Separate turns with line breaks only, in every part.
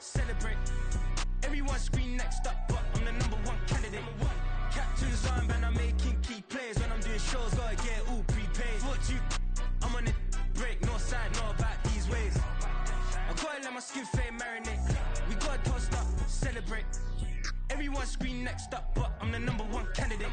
celebrate. Everyone scream next up, but I'm the number one candidate. Captain's armband, I'm making key plays. When I'm doing shows, gotta get it all prepaid. Foot you, I'm on the break, no side, no about these ways. I gotta let my skin fade marinate. We gotta toast up, celebrate. Everyone scream next up, but I'm the number one candidate.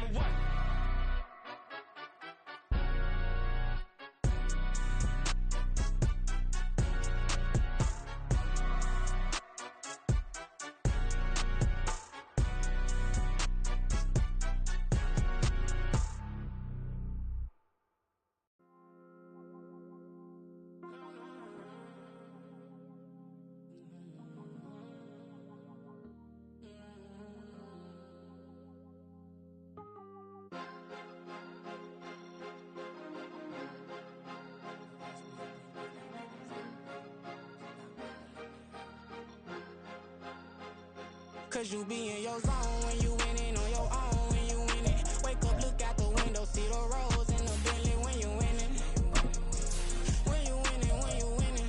Cause you be in your zone when you winning on your own when you winning. Wake up, look out the window, see the rose in the Bentley when you winning. When you winning, when you winning.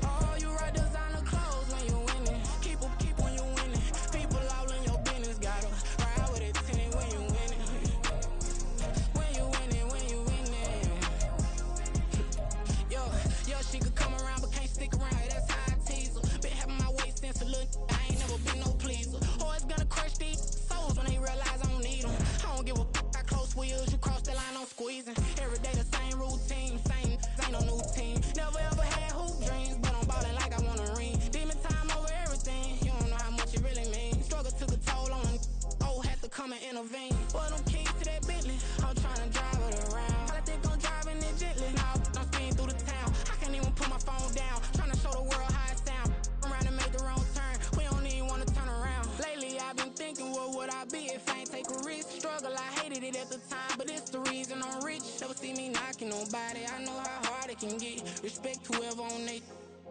Oh, you rock designer clothes when you winning. Keep when you winning. People all in your business, gotta ride with it tinted when you winning. When you winning, when you winning. Yo, she could come around but can't stick around. That's how I tease her. Been having my waist since a little. I ain't never been no pleaser. Always gonna crush these souls when they realize I don't need them. I don't give a how close wheels. You cross the line, I'm squeezing. Every day the same routine, same, ain't no new team. Never ever had hoop dreams, but I'm ballin' like I want a ring. Demon time over everything. You don't know how much it really means. Struggle took a toll on them. Oh, had to come and intervene. Boy, them keys to that Bentley, I'm tryna drive it around. I think I'm driving it gently. Now I'm speeding through the town. I can't even put my phone down. Tryna show the world how it sound. Around and make the wrong turn. We don't even wanna turn around. Lately I've been thinking, what would I be if I ain't take a risk? Struggle, I hated it at the time, but it's the reason I'm rich. Never see me knocking nobody. I know how hard it can get. Respect whoever on they.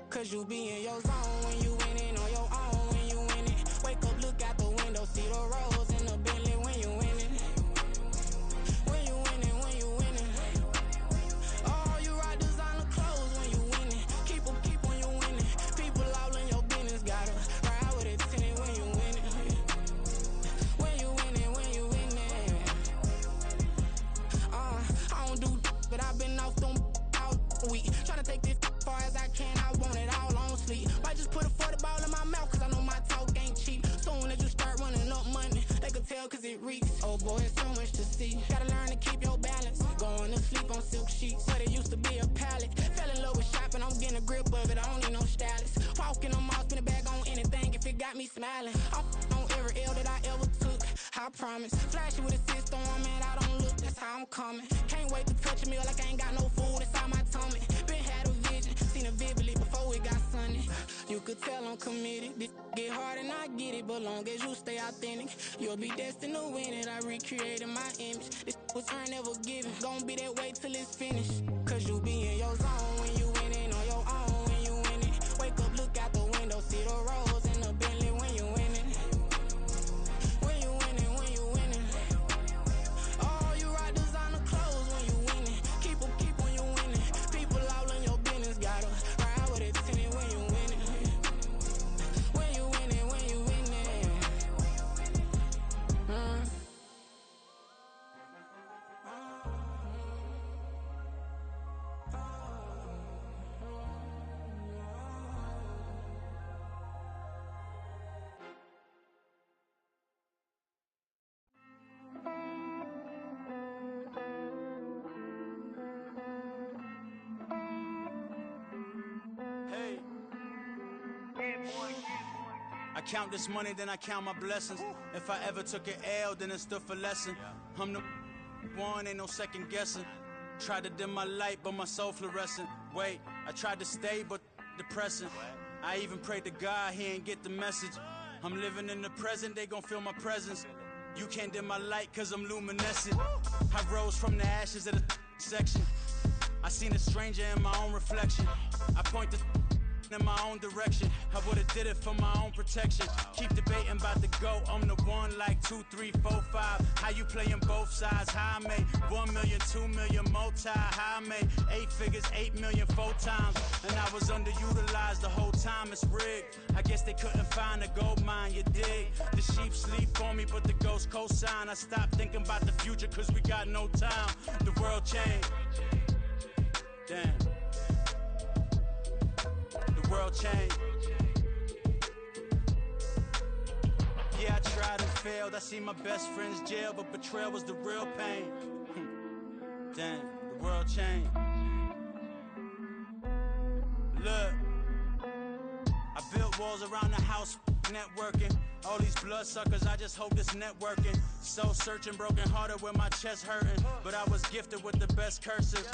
Cause you be in your zone when you winning on your own when you winning. Wake up, look out the window, see the rose in the Bentley when you winning. When you winning, when you winning. Oh, you rock designer clothes when you winning. Keep when you winning. People all in your business, gotta ride with it tinted when you winning. When you winning, when you winning. I don't do but I've been off them all week. Tryna take this far as I can, I want it all on sleep. Might just put a 40 ball in my mouth, cause I know my talk ain't cheap. Soon as you start running up money, they can tell cause it reeks. Oh boy, it's so much to see. Gotta learn to keep your balance. Going to sleep on silk sheets, but it used to be a pallet. Fell in love with shopping, I'm getting a grip of it, I don't need no stylist. Walking on mall, spin a bag on anything if it got me smiling. I'm on every L that I ever took, I promise. Flashy with a system on, man, I don't look, that's how I'm coming. Can't wait to touch a meal like I ain't got no food inside my tummy. Been had a vision, seen it vividly before it got sunny. You could tell I'm committed. This get hard and I get it, but long as you stay authentic, you'll be destined to win it. I recreated my image. This was earned, never given. Gonna be that way till it's finished. Cause you be in your zone when you winning on your own when you winning. Wake up, look out the window, see the rose in the Bentley when you winning. When you winning, when you winning. Oh, you rock designer clothes when you winning. Keep when you winning. People all in your business, gotta ride with it tinted when you winning. When you winning, when you winning.
Hey. I count this money, then I count my blessings. If I ever took an L, then it stood for lesson. I'm the one, ain't no second guessing. Tried to dim my light, but my soul fluorescent. Wait, I tried to stay, but depressing. I even prayed to God, he ain't get the message. I'm living in the present, they gon' feel my presence. You can't dim my light, cause I'm luminescent. I rose from the ashes of the section. I seen a stranger in my own reflection. I point the in my own direction. I would've did it for my own protection. Keep debating about the GOAT. I'm the one like 2, 3, 4, 5. How you playing both sides? How I made 1 million, 2 million, multi. How I made 8 figures, 8 million, 4 times. And I was underutilized the whole time. It's rigged. I guess they couldn't find a gold mine, you dig? The sheep sleep on me, but the ghost cosign. I stopped thinking about the future cause we got no time. The world changed. Damn. The world changed. Yeah, I tried and failed. I see my best friends jail, but betrayal was the real pain. Damn, the world changed. Look, I built walls around the house, networking. All these bloodsuckers, I just hope this networking. Soul searching, broken hearted with my chest hurting. But I was gifted with the best cursive.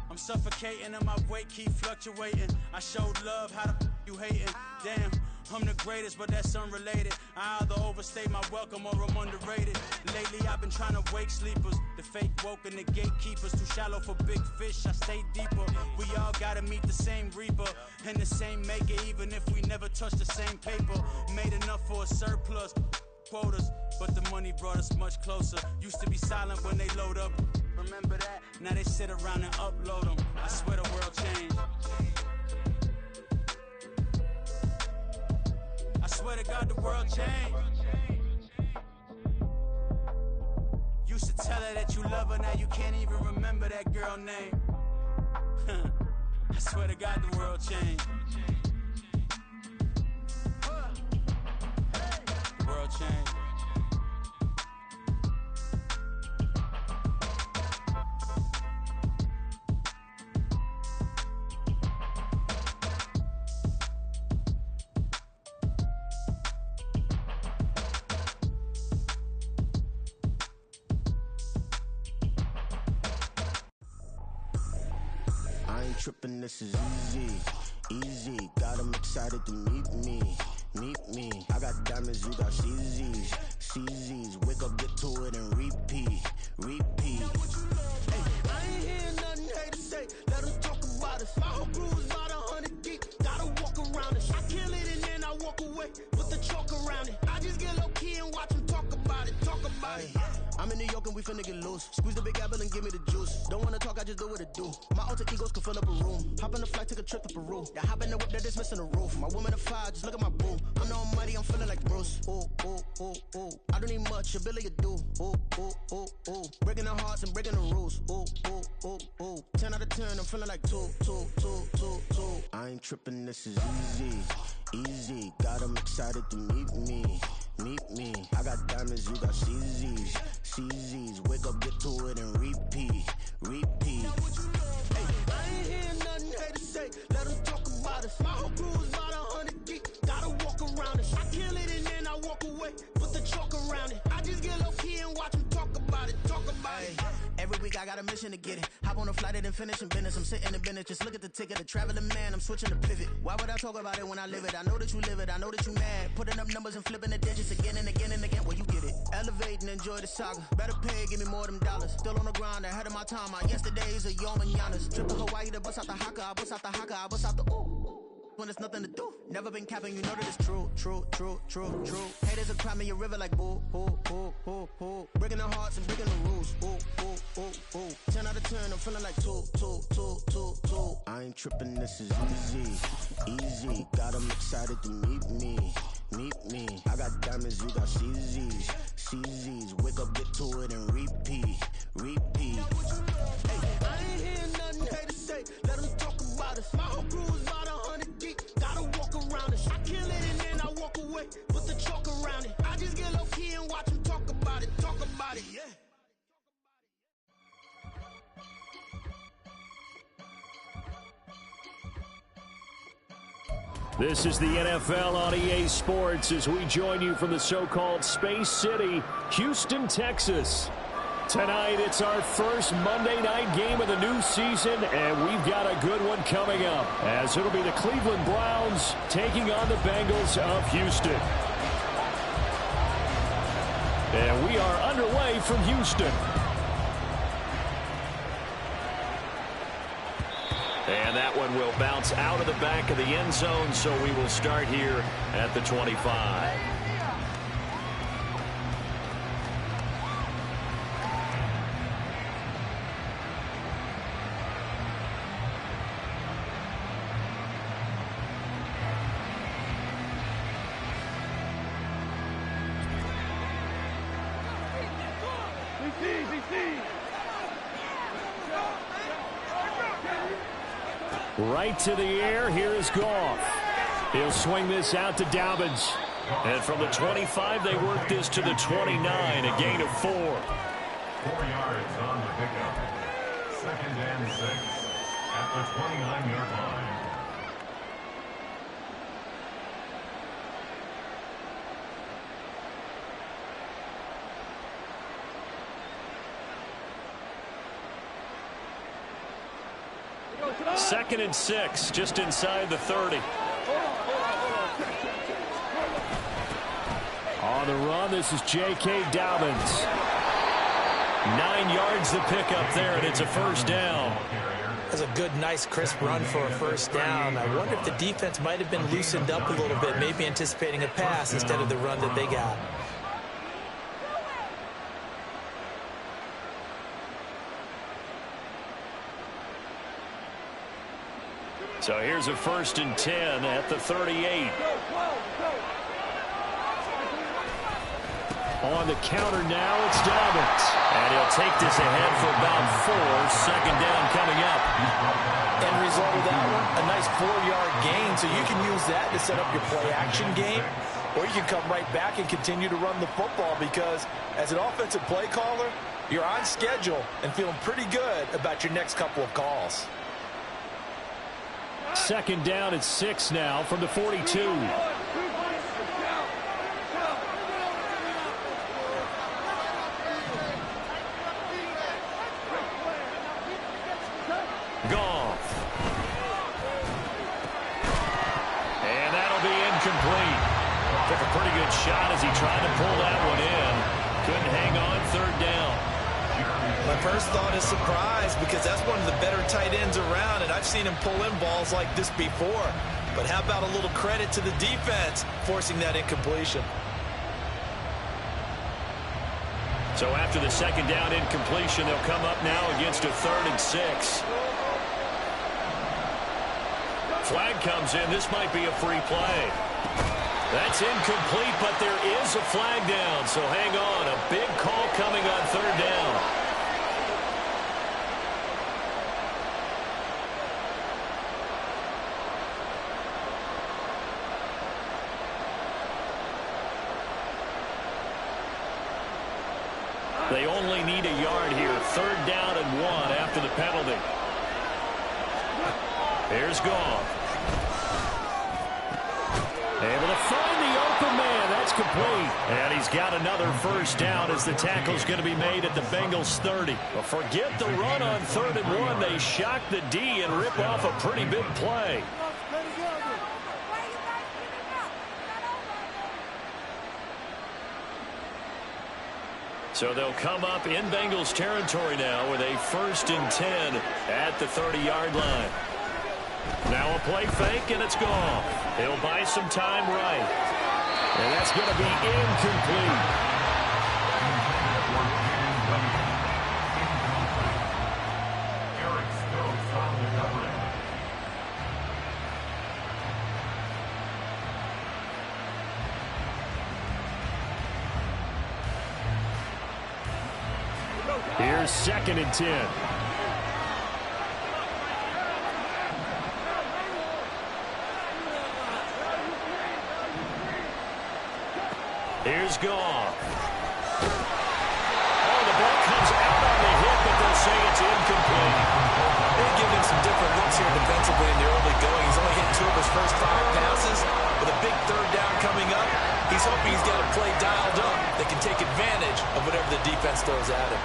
I'm suffocating and my weight keep fluctuating. I showed love, how the you hating? Damn, I'm the greatest, but that's unrelated. I either overstay my welcome or I'm underrated. Lately I've been trying to wake sleepers. The fake woke and the gatekeepers. Too shallow for big fish, I stay deeper. We all gotta meet the same reaper and the same maker, even if we never touch the same paper. Made enough for a surplus quotas, but the money brought us much closer. Used to be silent when they load up. Remember that? Now they sit around and upload them. I swear the world changed. I swear to God the world changed. Used to tell her that you love her, now you can't even remember that girl name. I swear to God the world changed. The world changed.
Trippin', this is easy, easy. Got them excited to meet me. I got diamonds, you got CZs, CZs. Wake up, get to it, and repeat. Hey, I ain't hearing nothing hate to say. Let them talk about us. My whole crew is about 100 deep. Gotta walk around it. I kill it and then I walk away with the chalk around it. I just get low key and watch them talk about it. I'm in New York and we finna get loose. Squeeze the big apple and give me the juice. Don't wanna talk, I just do what it do. My alter egos can fill up a room. Hop on the flight, take a trip to Peru. Yeah, hop in the whip that is missing the roof. My woman a fire, just look at my boo. I'm the almighty, I'm feeling like Bruce. Ooh. I don't need much, ability to do. Ooh. Breaking the hearts and breaking the rules. Ooh. 10 out of 10, I'm feeling like two. I ain't tripping, this is easy. Got them excited to meet me. I got diamonds, you got CZs. Wake up, get to it, and repeat. Hey, I ain't hearing nothing hate to say. Let them talk about us. My whole crew is about 100 deep. Gotta walk around it. I kill it and then I walk away with the chalk around it. I just get low key and watch them talk about it. Every week I got a mission to get it. Hop on a flight and finish in business. I'm sitting in business, just look at the ticket. A traveling man, I'm switching to pivot. Why would I talk about it when I live it? I know that you live it, I know that you mad. Putting up numbers and flipping the digits again and again and again. Well, you get it. Elevate and enjoy the saga. Better pay, give me more them dollars. Still on the grind, ahead of my time. My yesterdays are yo mananas. Trip to Hawaii to bust out the haka. I bust out the haka, I bust out the ooh. When there's nothing to do. Never been capping, you know that it's true. Haters are climbing a river like boo. Breaking the hearts and breaking the rules. Ooh. 10 out of 10, I'm feeling like two. I ain't tripping, this is easy. Got them excited to meet me. I got diamonds, you got CZs. Wake up, get to it, and repeat. Hey, I ain't hearing nothing hate to say. Let them talk about us. My whole crew is about 100 deep. Gotta walk around it. I kill it and then I walk away with the chalk around it. I just get low key and watch them talk about it. Yeah.
This is the NFL on EA Sports as we join you from the so-called Space City, Houston, Texas. Tonight, it's our first Monday night game of the new season, and we've got a good one coming up, as it'll be the Cleveland Browns taking on the Bengals of Houston. And we are underway from Houston. And that one will bounce out of the back of the end zone, so we will start here at the 25. Right to the air. Here is Goff. He'll swing this out to Dobbins. And from the 25, they work this to the 29, a gain of 4.
4 yards on the pickup. 2nd and 6 at the 29-yard line.
Second and 6, just inside the 30. On the run, this is J.K. Dobbins. 9 yards the pickup there, and it's a first down.
That's a good, nice, crisp run for a first down. I wonder if the defense might have been loosened up a little bit, maybe anticipating a pass instead of the run that they got.
So here's a 1st and 10 at the 38. On the counter now, it's Dobbins. And he'll take this ahead for about 4. 2nd down coming up.
End result of that one, a nice 4-yard gain. So you can use that to set up your play-action game, or you can come right back and continue to run the football, because as an offensive play caller, you're on schedule and feeling pretty good about your next couple of calls.
2nd down at 6 now from the 42. Goff. And that'll be incomplete. Took a pretty good shot as he tried to pull that one in. Couldn't hang on. 3rd down.
My first thought is surprise, because that's one of the better tight ends around, and I've seen him pull in balls like this before. But how about a little credit to the defense forcing that incompletion?
So after the 2nd down incompletion, they'll come up now against a 3rd and 6. Flag comes in. This might be a free play. That's incomplete, but there is a flag down. So hang on. A big call coming on 3rd down. They only need a yard here. 3rd down and 1 after the penalty. Here's Goff. Able to find the open man. That's complete. And he's got another 1st down as the tackle's going to be made at the Bengals 30. But forget the run on 3rd and 1. They shock the D and rip off a pretty big play. So they'll come up in Bengals territory now with a 1st and 10 at the 30-yard line. Now a play fake, and it's gone. He'll buy some time right. And that's going to be incomplete. Here's 2nd and 10. Here's Goff. Oh, the ball comes out on the hit, but they'll say it's incomplete.
They give him some different looks here defensively in the early going. He's only hit 2 of his first 5 passes. With a big 3rd down coming up, he's hoping he's got a play dialed up that can take advantage of whatever the defense throws at him.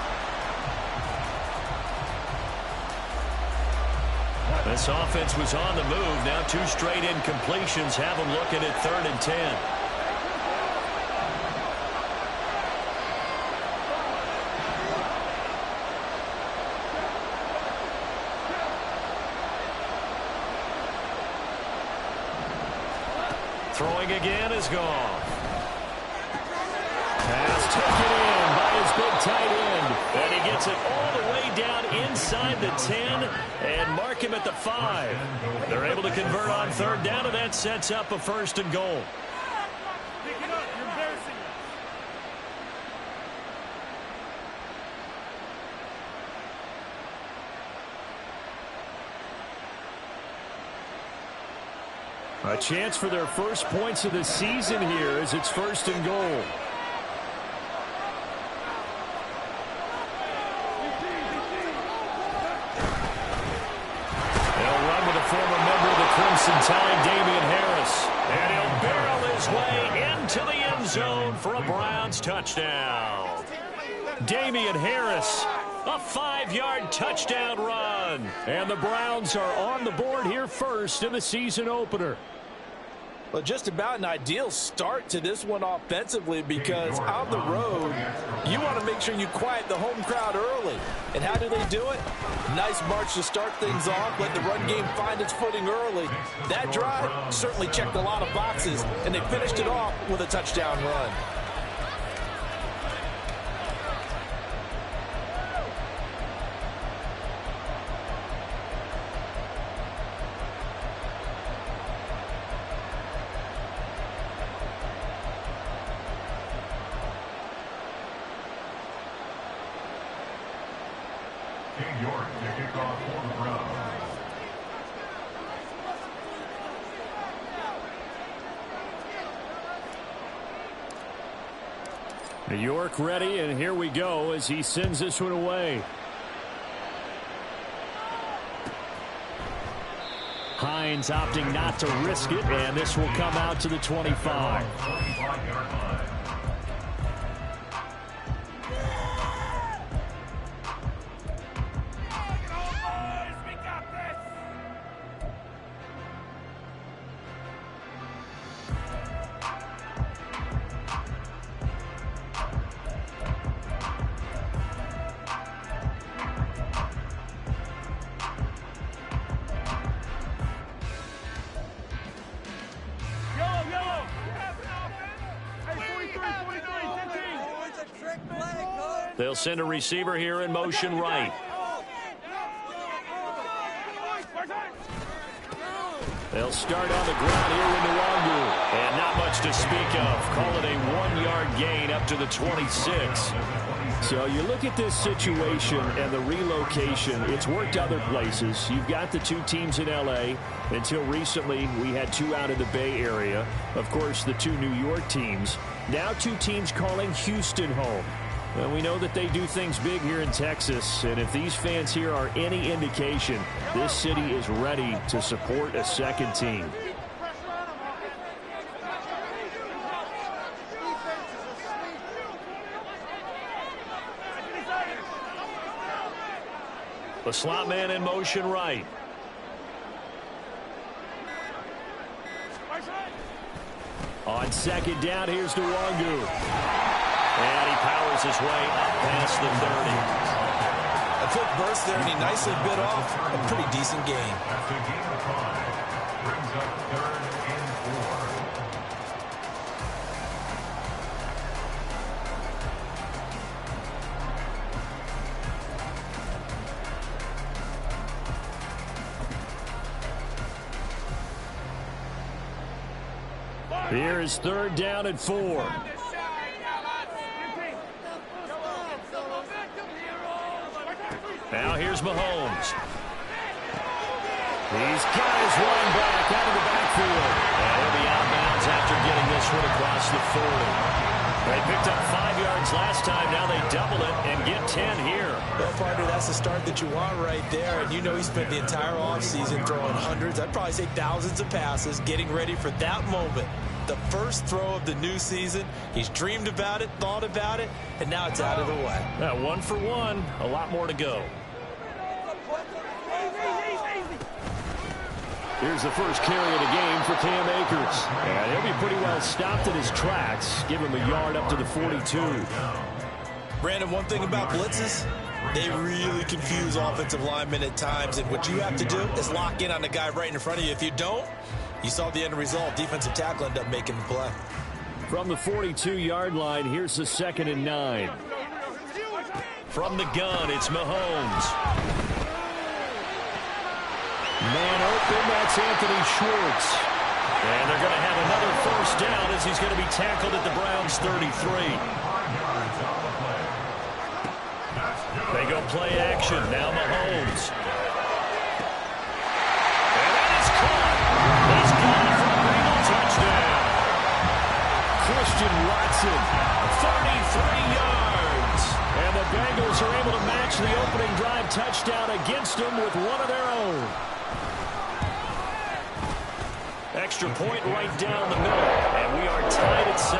This offense was on the move. Now 2 straight incompletions have them looking at 3rd and 10. Throwing again is gone. Pass taken in by his big tight end. And he gets it all the way down inside the 10 and mark him at the 5. They're able to convert on third down, and that sets up a 1st and goal.
Pick it up. You're embarrassing.
A chance for their first points of the season here as it's 1st and goal. They'll run with a former member of the Crimson Tide, Damian Harris. And he'll barrel his way into the end zone for a Browns touchdown. Damian Harris, a 5-yard touchdown run. And the Browns are on the board here first in the season opener.
Well, just about an ideal start to this one offensively, because on the road, you want to make sure you quiet the home crowd early. And how do they do it? Nice march to start things off, let the run game find its footing early. That drive certainly checked a lot of boxes, and they finished it off with a touchdown run.
New York to kick off for the Browns.
New York ready, and here we go as he sends this one away. Hines opting not to risk it, and this will come out to the 25. They'll send a receiver here in motion right. They'll start on the ground here with Nwangu. And not much to speak of. Call it a 1-yard gain up to the 26. So you look at this situation and the relocation. It's worked other places. You've got the 2 teams in L.A. Until recently, we had 2 out of the Bay Area. Of course, the 2 New York teams. Now 2 teams calling Houston home. Well, we know that they do things big here in Texas, and if these fans here are any indication, this city is ready to support a second team. The slot man in motion right. On second down, here's Nwangu. And he powers his way up past the 30.
A quick burst there, and he nicely bit off a pretty decent gain.
After gain of 5, brings up 3rd and 4.
Here is 3rd down and 4. Now here's Mahomes. These guys run back out of the backfield. And he'll be out of bounds after getting this one across the 40. They picked up 5 yards last time. Now they double it and get 10 here.
Well, partner, that's the start that you want right there. And you know he spent the entire offseason throwing hundreds, I'd probably say thousands of passes, getting ready for that moment. The first throw of the new season. He's dreamed about it, thought about it, and now it's out of the way.
1 for 1. A lot more to go. Here's the first carry of the game for Cam Akers. And he'll be pretty well stopped in his tracks. Give him a yard up to the 42.
Brandon, one thing about blitzes, they really confuse offensive linemen at times. And what you have to do is lock in on the guy right in front of you. If you don't, You saw the end result. Defensive tackle ended up making the play.
From the 42-yard line, here's the 2nd and 9. From the gun, it's Mahomes. Man open, that's Anthony Schwartz. And they're going to have another first down as he's going to be tackled at the Browns' 33. They go play action. Now Mahomes. And that is caught. He's got it for a Bengal touchdown. Christian Watson, 33 yards. And the Bengals are able to match the opening drive touchdown against them with one of their own. Extra point right down the middle. And we are tied at 7.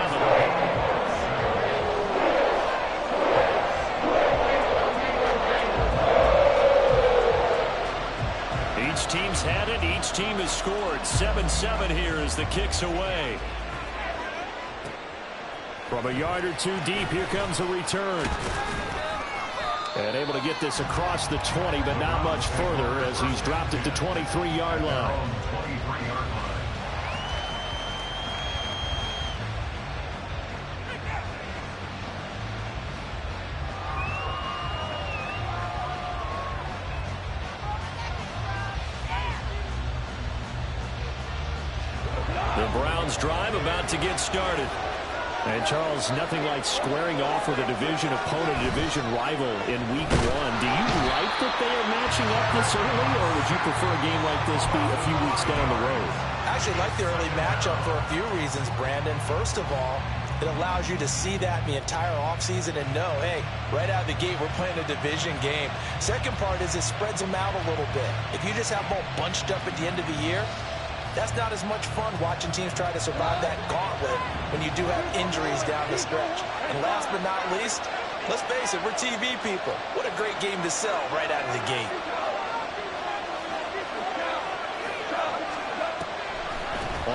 Each team's had it. Each team has scored. 7-7 here as the kick's away. From a yard or two deep, here comes a return. And able to get this across the 20, but not much further as he's dropped at the 23-yard line. The Browns drive about to get started. And, Charles, nothing like squaring off with a division opponent, a division rival in Week 1. Do you like that they are matching up this early, or would you prefer a game like this be a few weeks down the road?
I actually like the early matchup for a few reasons, Brandon. First of all, it allows you to see that in the entire offseason and know, hey, right out of the gate, we're playing a division game. Second part is it spreads them out a little bit. If you just have them all bunched up at the end of the year, that's not as much fun watching teams try to survive that gauntlet when you do have injuries down the stretch. And last but not least, let's face it, we're TV people. What a great game to sell right out of the gate.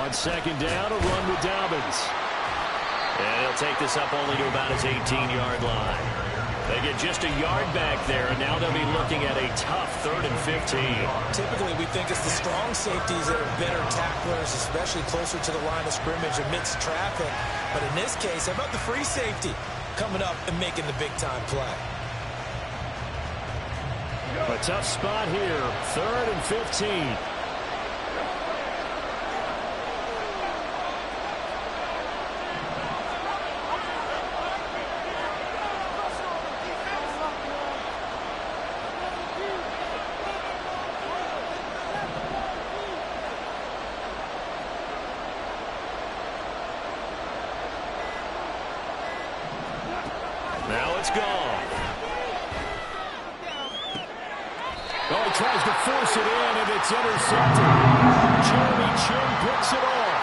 On 2nd down, a run with Dobbins. And he'll take this up only to about his 18-yard line. They get just a yard back there, and now they'll be looking at a tough 3rd and 15.
Typically, we think it's the strong safeties that are better tacklers, especially closer to the line of scrimmage amidst traffic. But in this case, how about the free safety coming up and making the big-time play?
A tough spot here, 3rd and 15. Now it's gone. Oh, he tries to force it in, and it's intercepted. Jeremy Chin picks it off.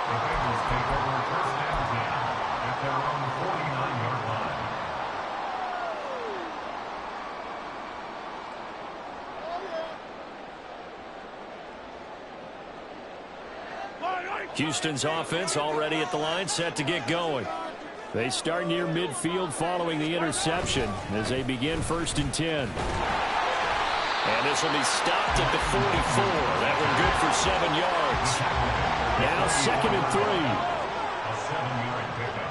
The Bengals take over 1st and 10 at their own 49-yard line.
Houston's offense already at the line, set to get going. They start near midfield following the interception as they begin 1st and 10. And this will be stopped at the 44. That one good for 7 yards. Now 2nd and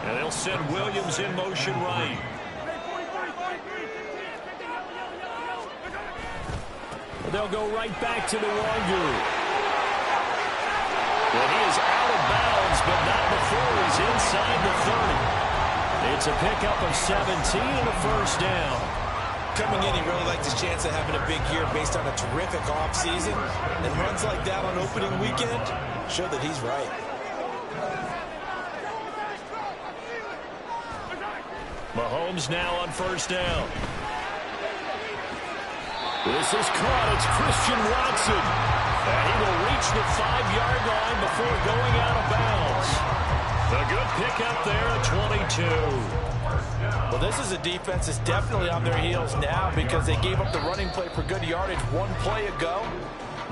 3. And they'll send Williams in motion right. They'll go right back to the Wangu. And he is out of bounds, but not before he's inside the 30. It's a pickup of 17 and a first down.
Coming in, he really liked his chance of having a big year based on a terrific offseason. And runs like that on opening weekend show that he's right.
Mahomes now on 1st down. This is caught. It's Christian Watson. And he will reach the 5-yard line before going out of bounds. A good pickup there at 22.
Well, this is a defense that's definitely on their heels now because they gave up the running play for good yardage one play ago.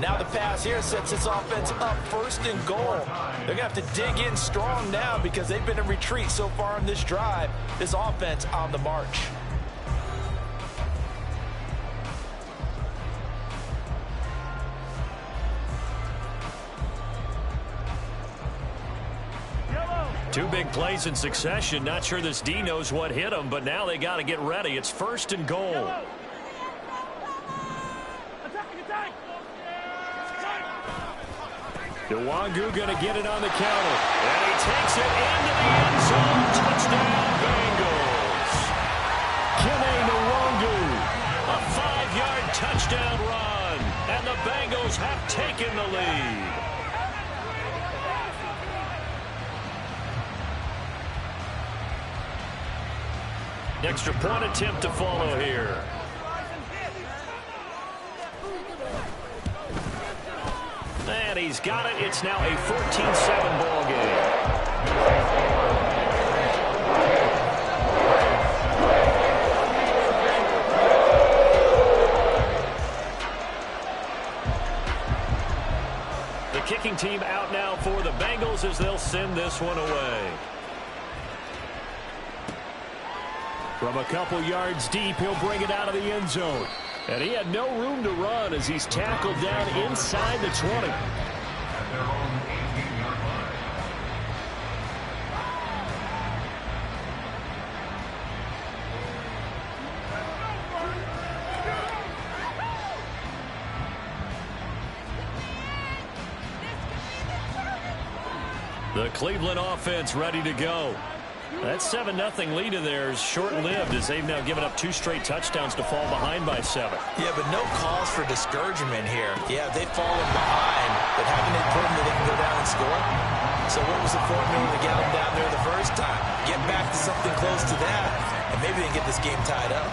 Now the pass here sets this offense up 1st and goal. They're going to have to dig in strong now because they've been in retreat so far on this drive. This offense on the march.
Two big plays in succession. Not sure this D knows what hit him, but now they got to get ready. It's 1st and goal. Nwangu going to get it on the counter. And he takes it into the end zone. Touchdown, Bengals. Kene Nwangu. A 5-yard touchdown run. And the Bengals have taken the lead. Extra point attempt to follow here. And he's got it. It's now a 14-7 ball game. The kicking team out now for the Bengals as they'll send this one away. From a couple yards deep, he'll bring it out of the end zone. And he had no room to run as he's tackled down inside the 20.
At their own 18-yard line.
The Cleveland offense ready to go. That 7-0 lead of theirs short-lived as they've now given up 2 straight touchdowns to fall behind by 7.
Yeah, but no cause for discouragement here. Yeah, they've fallen behind, but haven't they proven that they can go down and score? So what was the formula to get them down there the first time? Get back to something close to that, and maybe they can get this game tied up.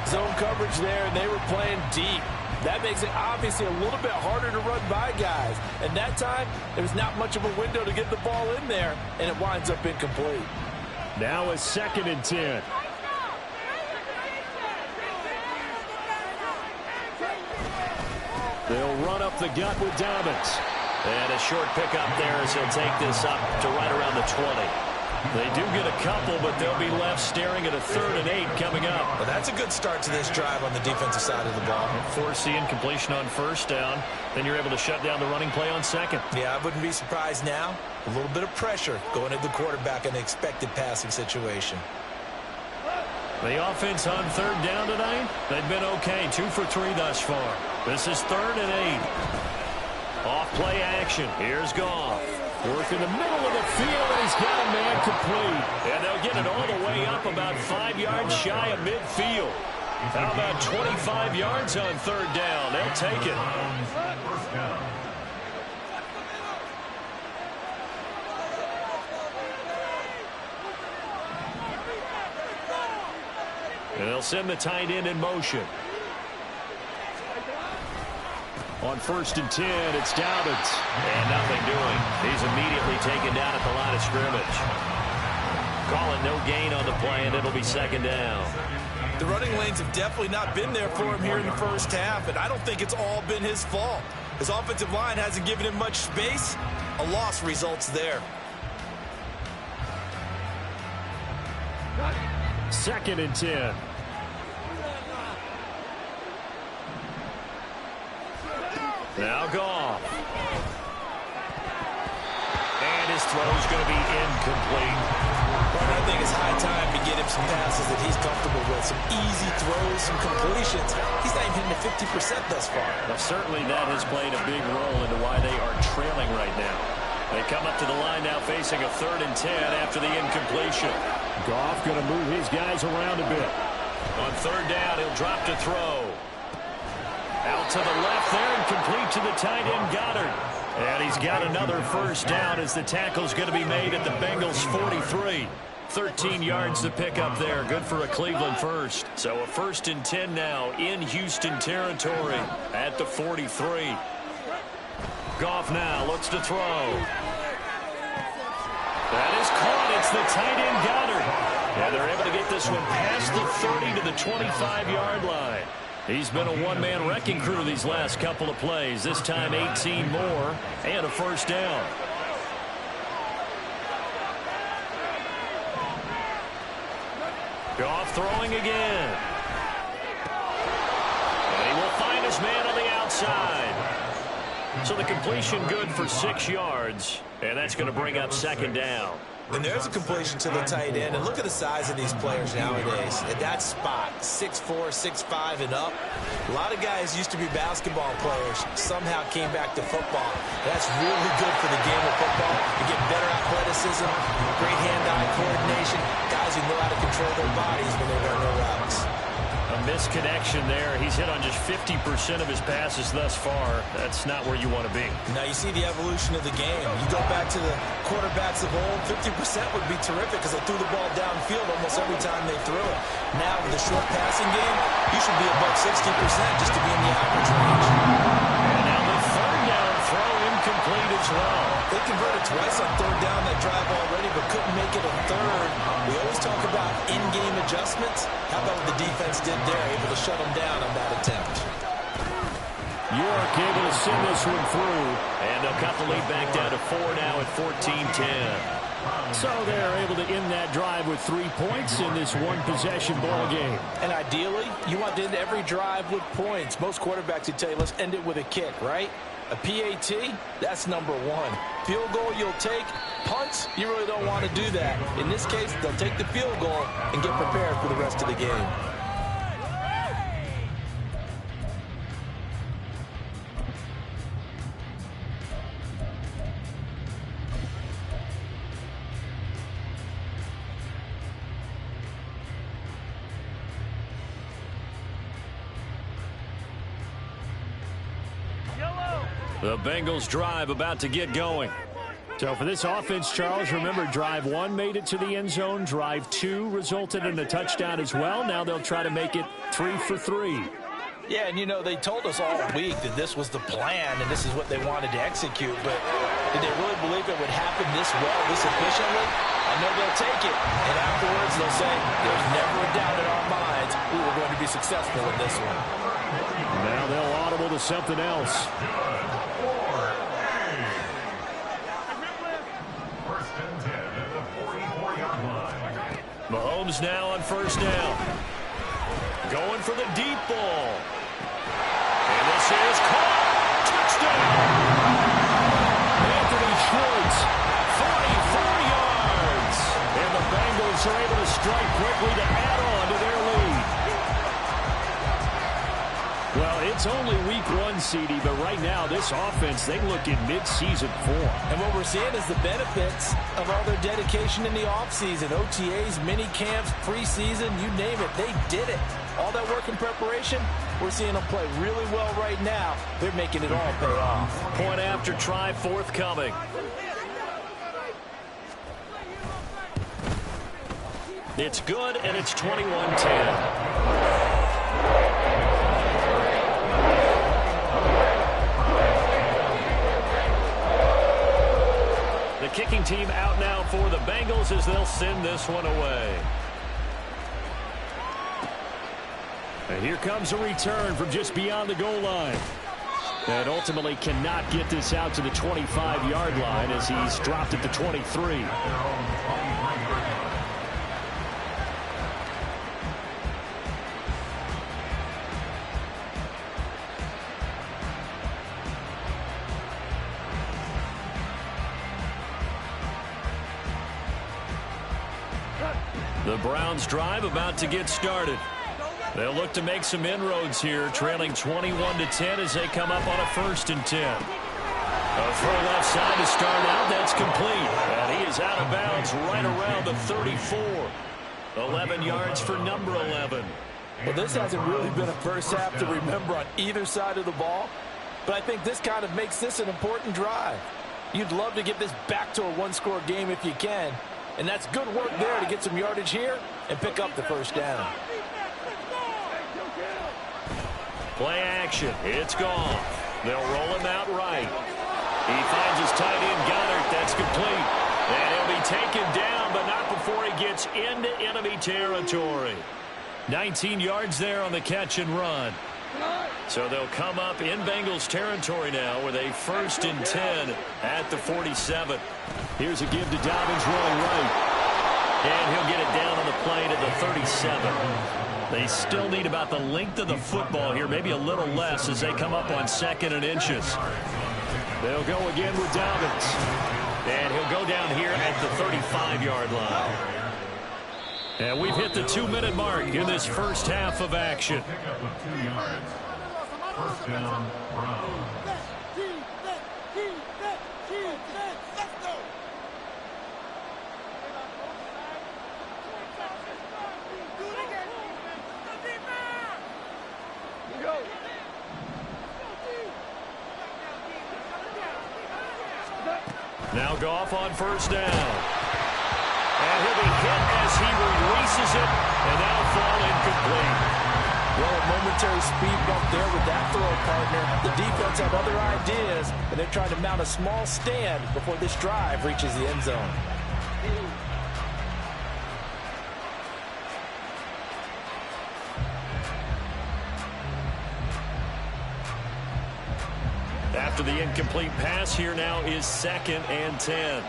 Zone coverage there, and they were playing deep. That makes it obviously a little bit harder to run by guys. And that time, there was not much of a window to get the ball in there, and it winds up incomplete.
Now a 2nd and 10. They'll run up the gut with Dobbins. And a short pickup there as he'll take this up to right around the 20. They do get a couple, but they'll be left staring at a 3rd and 8 coming up.
Well, that's a good start to this drive on the defensive side of the ball.
Force the incompletion on 1st down. Then you're able to shut down the running play on 2nd.
Yeah, I wouldn't be surprised now. A little bit of pressure going at the quarterback in the expected passing situation.
The offense on 3rd down tonight, they've been okay. 2 for 3 thus far. This is 3rd and 8. Off play action. Here's Goff. Work in the middle of the field, and he's got a man complete. And they'll get it all the way up about 5 yards shy of midfield. How about 25 yards on 3rd down? They'll take it.
First down.
And they'll send the tight end in motion. On 1st and 10, it's Dobbins. And nothing doing. He's immediately taken down at the line of scrimmage. Calling no gain on the play, and it'll be 2nd down.
The running lanes have definitely not been there for him here in the first half, and I don't think it's all been his fault. His offensive line hasn't given him much space. A loss results there.
2nd and 10. Now Goff. And his throw's going to be incomplete.
Well, I think it's high time to get him some passes that he's comfortable with. Some easy throws, some completions. He's not even hitting the 50% thus far.
Well, certainly that has played a big role into why they are trailing right now. They come up to the line now facing a 3rd and 10 after the incompletion. Goff going to move his guys around a bit. On 3rd down, he'll drop to throw. Out to the left there and complete to the tight end Goddard. And he's got another 1st down as the tackle's going to be made at the Bengals 43. 13 yards to pick up there. Good for a Cleveland first. So a 1st and 10 now in Houston territory at the 43. Goff now looks to throw. That is caught. It's the tight end Goddard. And they're able to get this one past the 30 to the 25-yard line. He's been a one-man wrecking crew these last couple of plays. This time 18 more and a 1st down. Goff throwing again. And he will find his man on the outside. So the completion good for 6 yards. And that's going to bring up 2nd down.
And there's a completion to the tight end. And look at the size of these players nowadays. At that spot, 6'4", 6'5", and up. A lot of guys used to be basketball players, somehow came back to football. That's really good for the game of football. You get better athleticism, great hand-eye coordination, guys who know how to control their bodies when they run their routes.
A misconnection there. He's hit on just 50% of his passes thus far. That's not where you want to be.
Now you see the evolution of the game. You go back to the quarterbacks of old, 50% would be terrific because they threw the ball downfield almost every time they threw it. Now with the short passing game, you should be above 60% just to be in the average range.
And now the third down throw incomplete as well.
They converted twice on third down that drive already, but couldn't make it a third. We always talk about in-game adjustments. How about what the defense did there, able to shut them down on that attempt?
York able to send this one through, and they'll cut the lead back down to 4 now at 14-10. So they're able to end that drive with 3 points in this one-possession ball game.
And ideally, you want to end every drive with points. Most quarterbacks would tell you, let's end it with a kick, right? A PAT, that's number one. Field goal you'll take. Punts, you really don't want to do that. In this case, they'll take the field goal and get prepared for the rest of the game.
The Bengals drive about to get going. So for this offense, Charles, remember drive 1 made it to the end zone. Drive 2 resulted in a touchdown as well. Now they'll try to make it 3 for 3.
Yeah, and you know, they told us all week that this was the plan and this is what they wanted to execute. But did they really believe it would happen this well, this efficiently? I know they'll take it. And afterwards they'll say, there's never a doubt in our minds we were going to be successful in this one.
Now they'll audible to something else. Mahomes now on first down. Going for the deep ball. And this is caught. Touchdown. Anthony Schwartz, 44 yards. And the Bengals are able to strike quickly to add on to their lead. Well, it's only week 1, CD, but right now this offense, they look in mid-season form.
And what we're seeing is the benefits of all their dedication in the offseason. OTAs, mini camps, preseason, you name it, they did it. All that work in preparation, we're seeing them play really well right now. They're making it all pay off.
Point after try forthcoming. It's good, and it's 21-10. The kicking team out now for the Bengals as they'll send this one away. And here comes a return from just beyond the goal line. And ultimately cannot get this out to the 25-yard line as he's dropped at the 23. The Browns drive about to get started. They'll look to make some inroads here, trailing 21-10 as they come up on a 1st and 10. A throw left side to start out. That's complete. And he is out of bounds right around the 34. 11 yards for number 11.
Well, this hasn't really been a first half to remember on either side of the ball. But I think this kind of makes this an important drive. You'd love to get this back to a one-score game if you can. And that's good work there to get some yardage here and pick up the first down.
Play action. It's gone. They'll roll him out right. He finds his tight end, Goddard. That's complete. And he'll be taken down, but not before he gets into enemy territory. 19 yards there on the catch and run. So they'll come up in Bengals territory now with a 1st and 10 at the 47. Here's a give to Dobbins rolling right. And he'll get it down on the play to the 37. They still need about the length of the football here, maybe a little less as they come up on 2nd and inches. They'll go again with Dobbins. And he'll go down here at the 35-yard line. And we've hit the 2-minute mark in this first half of action.
Pickup of 2 yards. First down, Browns.
Now Goff on first down. And he'll be hit as he releases it, and that'll fall incomplete.
Well, a momentary speed bump there with that throw, partner. The defense had other ideas, and they're trying to mount a small stand before this drive reaches the end zone.
After the incomplete pass, here now is 2nd and 10.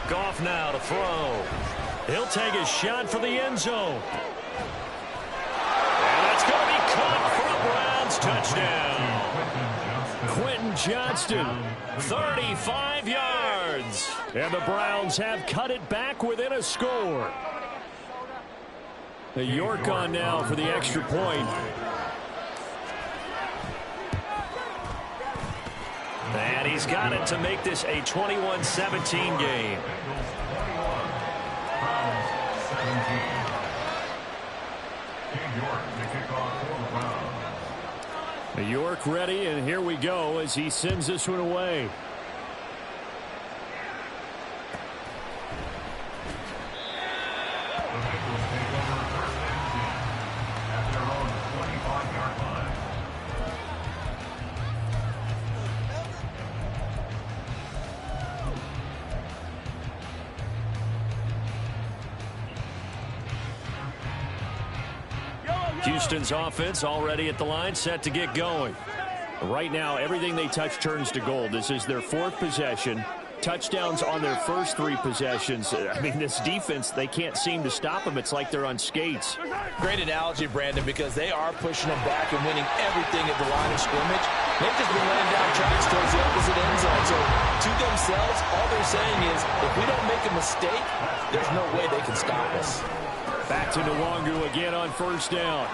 Goff now to throw. He'll take a shot for the end zone. And that's going to be caught for a Browns touchdown. Quentin Johnston, 35 yards. And the Browns have cut it back within a score. The York on now for the extra point. And he's got it to make this a 21-17 game. York ready, and here we go as he sends this one away. Houston's offense already at the line, set to get going. Right now, everything they touch turns to gold. This is their 4th possession. Touchdowns on their first 3 possessions. I mean, this defense, they can't seem to stop them. It's like they're on skates.
Great analogy, Brandon, because they are pushing them back and winning everything at the line of scrimmage. They've just been laying down tracks towards the opposite end zone. So, to themselves, all they're saying is, if we don't make a mistake, there's no way they can stop us.
Back to Nwangu again on first down.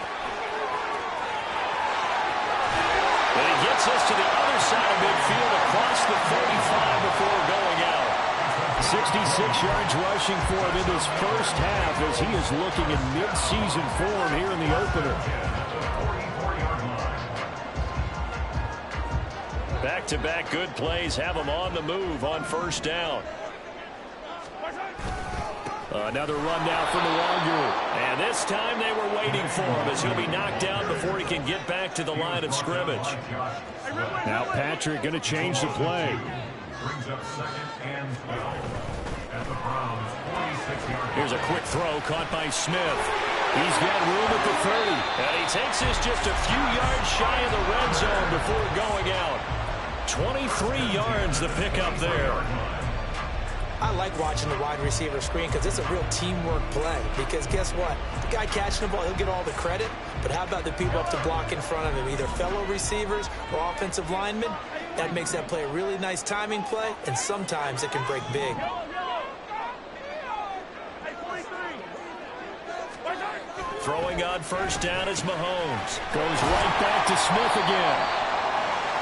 And he gets us to the other side of midfield across the 45 before going out. 66 yards rushing for him in this first half as he is looking in mid-season form here in the opener. Back-to-back good plays have him on the move on first down. Another run now from Nwangu. And this time they were waiting for him as he'll be knocked down before he can get back to the line of scrimmage. Now Patrick going to change the play.
Brings up 2nd and 12 at the Browns 46-yard.
Here's a quick throw caught by Smith. He's got room at the 30. And he takes this just a few yards shy of the red zone before going out. 23 yards the pickup there.
I like watching the wide receiver screen because it's a real teamwork play. Because guess what? The guy catching the ball, he'll get all the credit. But how about the people up to block in front of him, either fellow receivers or offensive linemen? That makes that play a really nice timing play, and sometimes it can break big.
Throwing on first down is Mahomes. Goes right back to Smith again.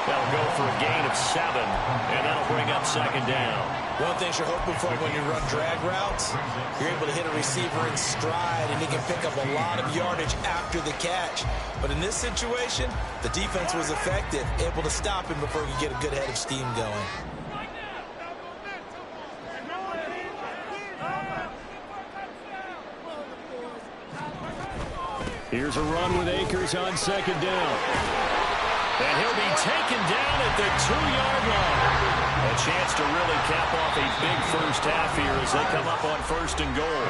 That'll go for a gain of 7, and that'll bring up 2nd down.
One thing you're hoping for when you run drag routes, you're able to hit a receiver in stride, and he can pick up a lot of yardage after the catch. But in this situation, the defense was effective, able to stop him before he could get a good head of steam going.
Here's a run with Akers on 2nd down. And he'll be taken down at the 2-yard line. A chance to really cap off a big first half here as they come up on 1st and goal.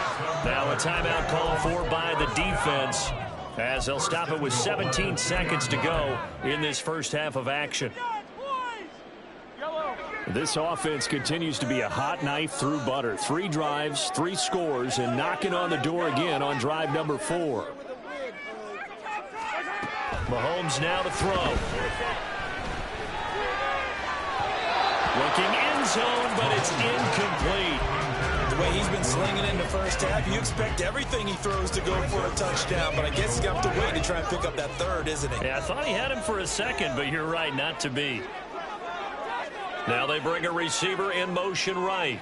Now a timeout called for by the defense as they'll stop it with 17 seconds to go in this first half of action. This offense continues to be a hot knife through butter. 3 drives, 3 scores, and knocking on the door again on drive number 4. Mahomes now to throw. Looking end zone, but it's incomplete.
The way he's been slinging in the first half, you expect everything he throws to go for a touchdown, but I guess he's got to wait to try and pick up that third, isn't he?
Yeah, I thought he had him for a second, but you're right, not to be. Now they bring a receiver in motion right.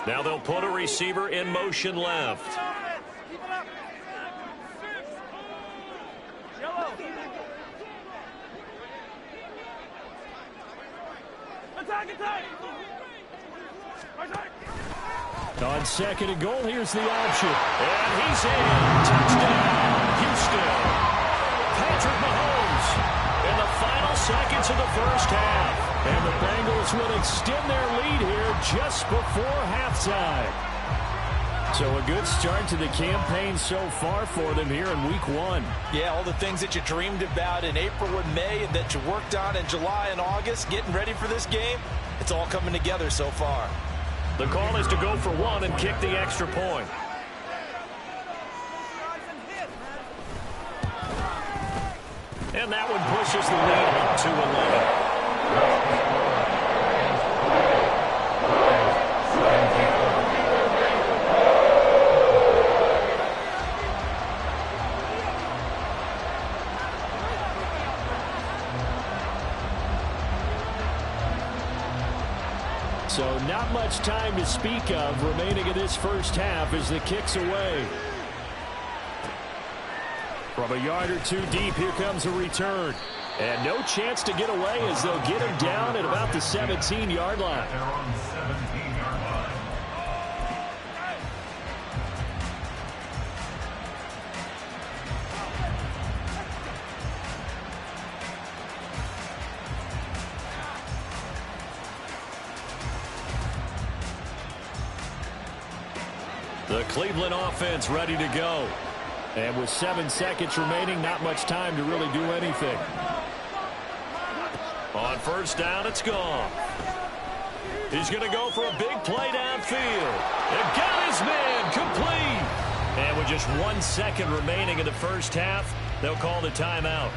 Now they'll put a receiver in motion left. On second and goal, here's the option. And he's in. Touchdown, Houston. Patrick Mahomes in the final seconds of the first half. And the Bengals will extend their lead here just before halftime. So a good start to the campaign so far for them here in week 1.
Yeah, all the things that you dreamed about in April and May and that you worked on in July and August, getting ready for this game, it's all coming together so far.
The call is to go for 1 and kick the extra point. And that one pushes the lead up to 11. So not much time to speak of remaining in this first half as the kick's away. From a yard or 2 deep, here comes a return. And no chance to get away as they'll get him down at about the 17-yard line.
They're on the 17-yard line.
The Cleveland offense ready to go. And with 7 seconds remaining, not much time to really do anything. On first down, it's gone. He's going to go for a big play downfield. And got his man complete. And with just 1 second remaining in the first half, they'll call the timeout.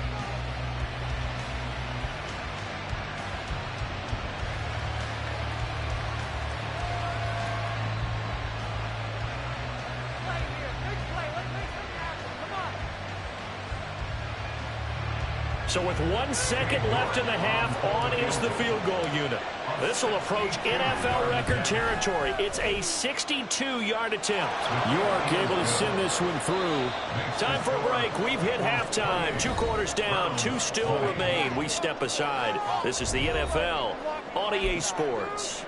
So with 1 second left in the half, on is the field goal unit. This will approach NFL record territory. It's a 62-yard attempt. York able to send this one through. Time for a break. We've hit halftime. 2 quarters down, 2 still remain. We step aside. This is the NFL on EA Sports.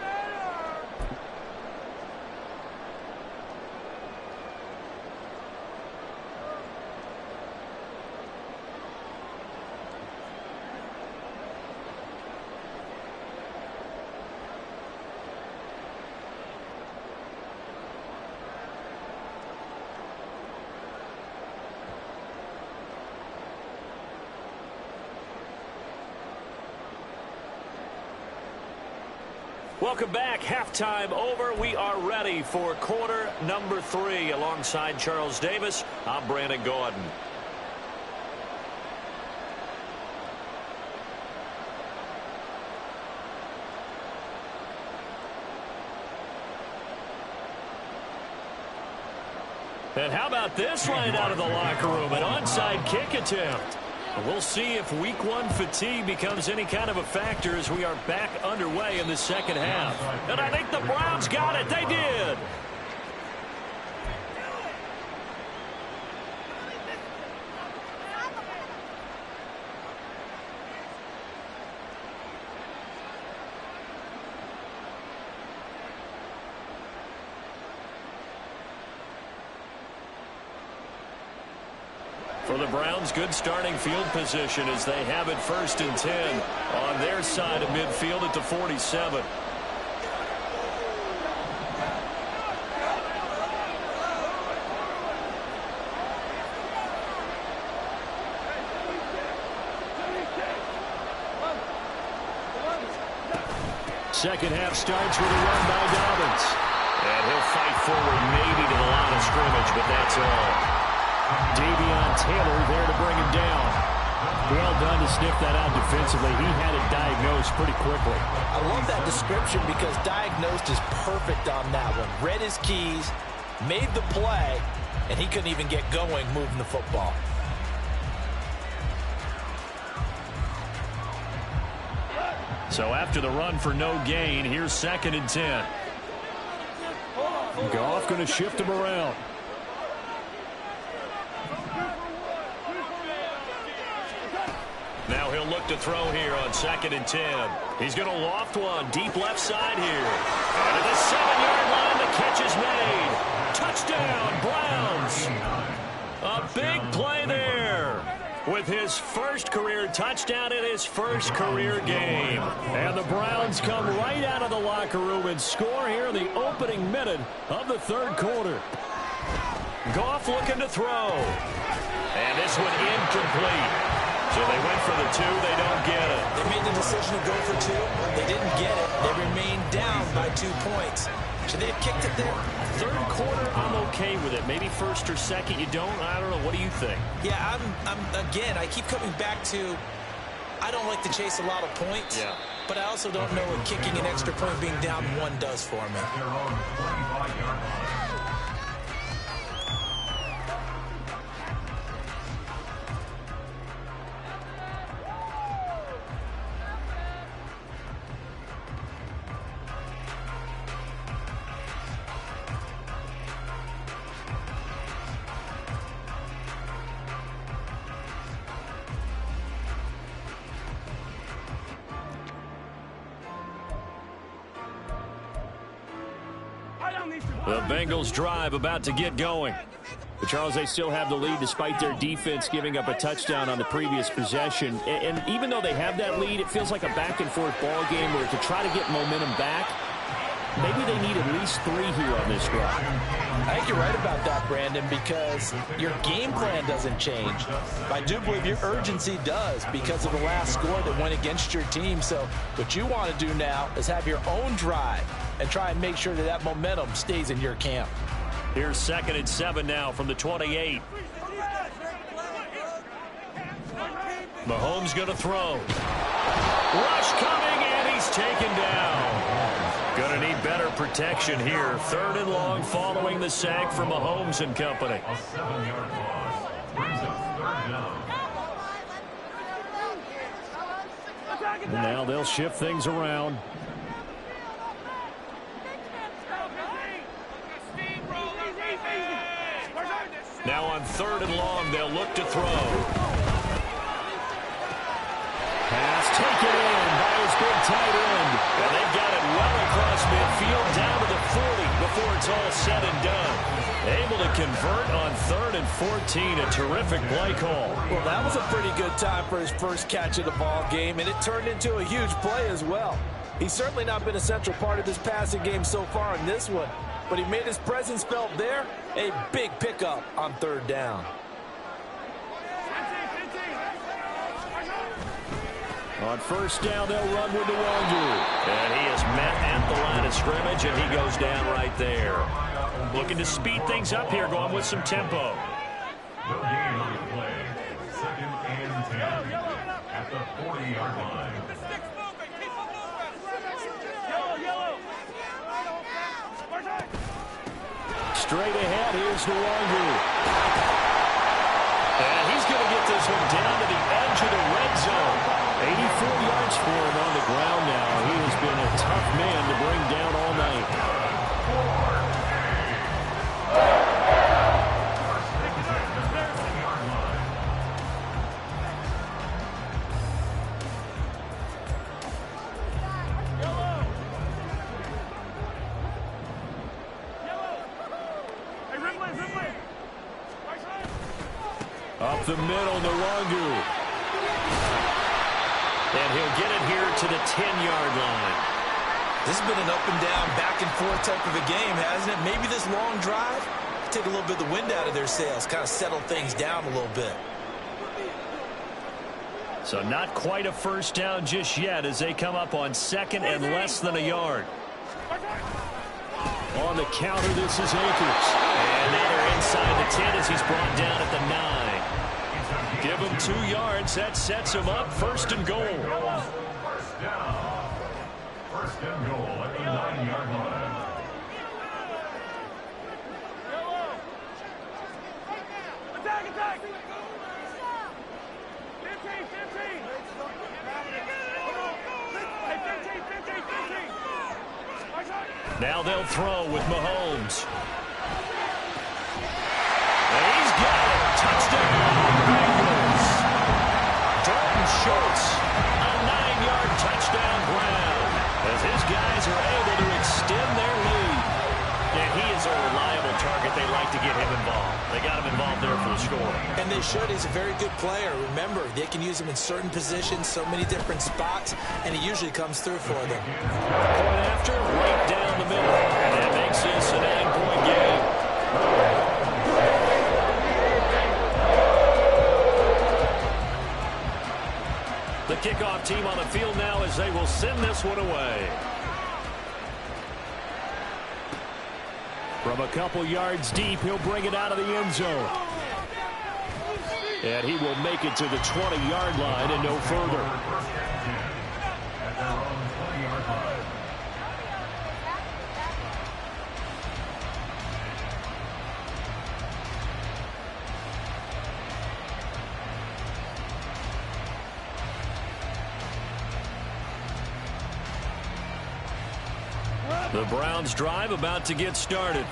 Welcome back. Halftime over. We are ready for quarter number 3. Alongside Charles Davis, I'm Brandon Gordon. And how about this right out of the locker room? An onside kick attempt. We'll see if week 1 fatigue becomes any kind of a factor as we are back underway in the second half. And I think the Browns got it. They did. For the Browns, good starting field position as they have it 1st and 10 on their side of midfield at the 47. second half starts with a run by Dobbins. And he'll fight forward maybe to the line of scrimmage, but that's all. Davion Taylor there to bring him down. Well done to sniff that out defensively. He had it diagnosed pretty quickly.
I love that description because diagnosed is perfect on that one. Read his keys, made the play, and he couldn't even get going moving the football.
So after the run for no gain, here's 2nd and 10. Goff going to shift him around. Now he'll look to throw here on 2nd and 10. He's going to loft one deep left side here. And at the 7-yard line, the catch is made. Touchdown, Browns. A big play there with his first career touchdown in his first career game. And the Browns come right out of the locker room and score here in the opening minute of the 3rd quarter. Goff looking to throw. And this one incomplete. So they went for the 2. They don't get it.
They made the decision to go for 2. They didn't get it. They remained down by 2 points. Should they have kicked it there?
3rd quarter, I'm okay with it. Maybe 1st or 2nd, you don't? I don't know. What do you think?
Yeah, again, I keep coming back to I don't like to chase a lot of points.
Yeah.
But I also don't know what kicking an extra point being down 1 does for me.
The Bengals drive about to get going. But Charles, they still have the lead despite their defense giving up a touchdown on the previous possession. And even though they have that lead, it feels like a back-and-forth ball game where to try to get momentum back, maybe they need at least 3 here on this drive.
I think you're right about that, Brandon, because your game plan doesn't change. I do believe your urgency does because of the last score that went against your team. So what you want to do now is have your own drive and try and make sure that that momentum stays in your camp.
Here's 2nd and 7 now from the 28. Mahomes going to throw. Rush coming, and he's taken down. Going to need better protection here. 3rd and long following the sack from Mahomes and company.
A 7-yard loss brings up 3rd down.
And now they'll shift things around. Now on 3rd and long, they'll look to throw. Pass taken in by his big tight end. And they've got it well across midfield down to the 40 before it's all said and done. Able to convert on 3rd and 14. A terrific play call.
Well, that was a pretty good time for his first catch of the ball game, and it turned into a huge play as well. He's certainly not been a central part of this passing game so far in this one, but he made his presence felt there. A big pickup on 3rd down.
On 1st down, they'll run with Nwangu. And he is met at the line of scrimmage, and he goes down right there. Looking to speed things up here, going with some tempo.
No gain on the play. 2nd and 10 at the 40-yard line.
Straight ahead, here's Nwangu. And he's going to get this one down to the edge of the red zone. 84 yards for him on the ground now. He has been a tough man to bring down all night. Up the middle, Nwangu. And he'll get it here to the 10-yard line.
This has been an up and down, back and forth type of a game, hasn't it? Maybe this long drive take a little bit of the wind out of their sails, kind of settle things down a little bit.
So not quite a first down just yet as they come up on second and less than a yard. On the counter, this is Akers. And now they're inside the 10 as he's brought down at the 9. Give him 2 yards. That sets him up. First and goal.
First down. First and goal at the 9-yard line.
Attack, attack! 15, 15! Hey, 15, 15!
Now they'll throw with Mahomes. And he's got it. Touchdown, Bengals. Jordan Schultz, a 9-yard touchdown grab as his guys are able to extend their lead. And he is a reliable target. They like to get him involved. They got him involved there for the score.
And they should. He's a very good player. Remember, they can use him in certain positions, so many different spots, and he usually comes through for them.
Point after, right down the middle. And that makes this a 9-point game. The kickoff team on the field now as they will send this one away. From a couple yards deep, he'll bring it out of the end zone. And he will make it to the 20-yard line and no further.
At their own 20-yard line.
The Browns drive about to get started.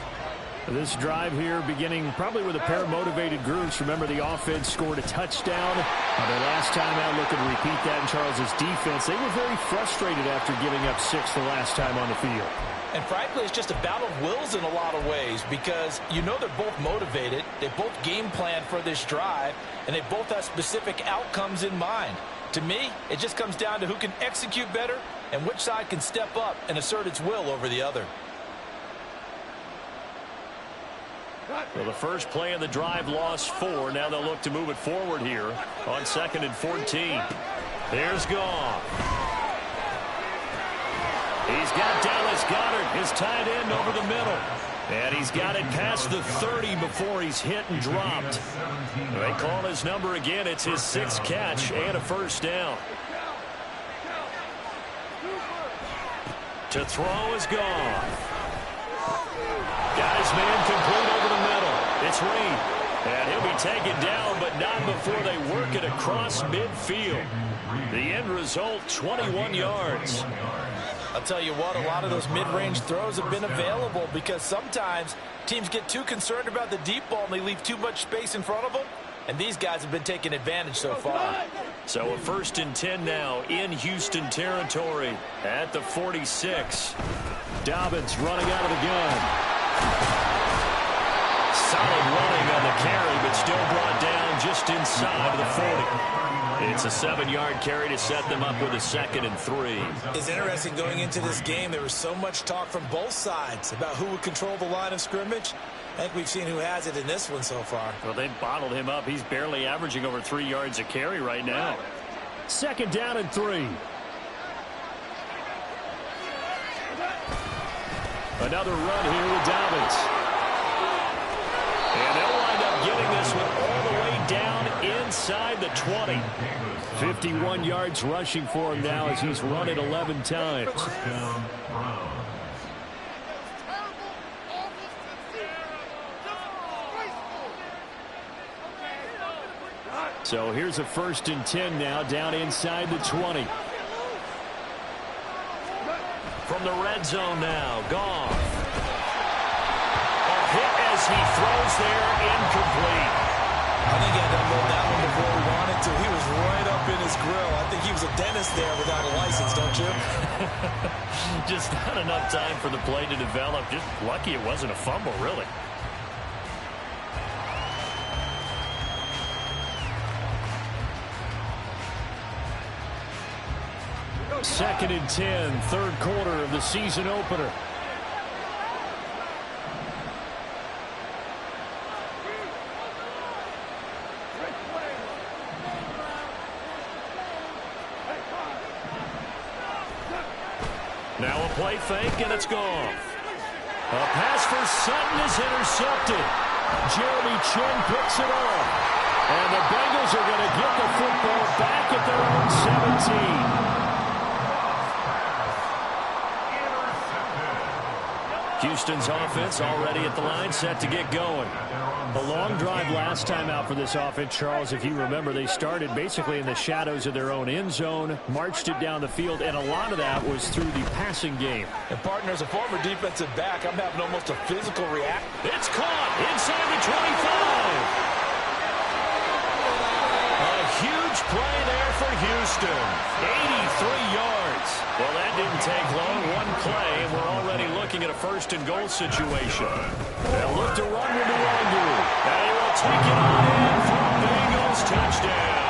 This drive here beginning probably with a pair of motivated groups. Remember, the offense scored a touchdown. Their last time out, looking to repeat that in Charles's defense. They were very frustrated after giving up 6 the last time on the field.
And frankly, it's just a battle of wills in a lot of ways because you know they're both motivated. They both game plan for this drive, and they both have specific outcomes in mind. To me, it just comes down to who can execute better and which side can step up and assert its will over the other.
Well, the first play of the drive lost 4. Now they'll look to move it forward here on 2nd and 14. There's Goff. He's got Dallas Goedert, his tight end, over the middle. And he's got it past the 30 before he's hit and dropped. They call his number again. It's his 6th catch and a first down. To throw is Goff. Got his man complete over the middle. It's Reed. And he'll be taken down, but not before they work it across midfield. The end result, 21 yards.
I'll tell you what, a lot of those mid-range throws have been available because sometimes teams get too concerned about the deep ball and they leave too much space in front of them. And these guys have been taking advantage so far.
So a 1st and 10 now in Houston territory at the 46. Dobbins running out of the gun. Solid running on the carry, but still brought down just inside of the 40. It's a 7-yard carry to set them up with a 2nd and 3.
It's interesting going into this game. There was so much talk from both sides about who would control the line of scrimmage. I think we've seen who has it in this one so far.
Well, they bottled him up. He's barely averaging over 3 yards a carry right now. 2nd down and 3. Another run here with Dobbins. And they'll wind up getting this one all the way down inside the 20. 51 yards rushing for him now as he's run it 11 times. So here's a 1st and 10 now down inside the 20. From the red zone now, Goff. A hit as he throws there, incomplete.
I think he had to unload that one before he wanted to. He was right up in his grill. I think he was a dentist there without a license, don't you?
Just not enough time for the play to develop. Just lucky it wasn't a fumble, really. Second and 10, 3rd quarter of the season opener. Now a play fake, and it's gone. A pass for Sutton is intercepted. Jeremy Chin picks it off. And the Bengals are going to get the football back at their own 17. Houston's offense already at the line, set to get going. A long drive last time out for this offense, Charles. If you remember, they started basically in the shadows of their own end zone, marched it down the field, and a lot of that was through the passing game.
And partner, as a former defensive back, I'm having almost a physical reaction.
It's caught inside the 25. A huge play there for Houston. 83 yards. Well, that didn't take long. One play, and we're already looking at a first-and-goal situation. They'll look to run with Nwangu. And he will take it on in for a Bengals touchdown.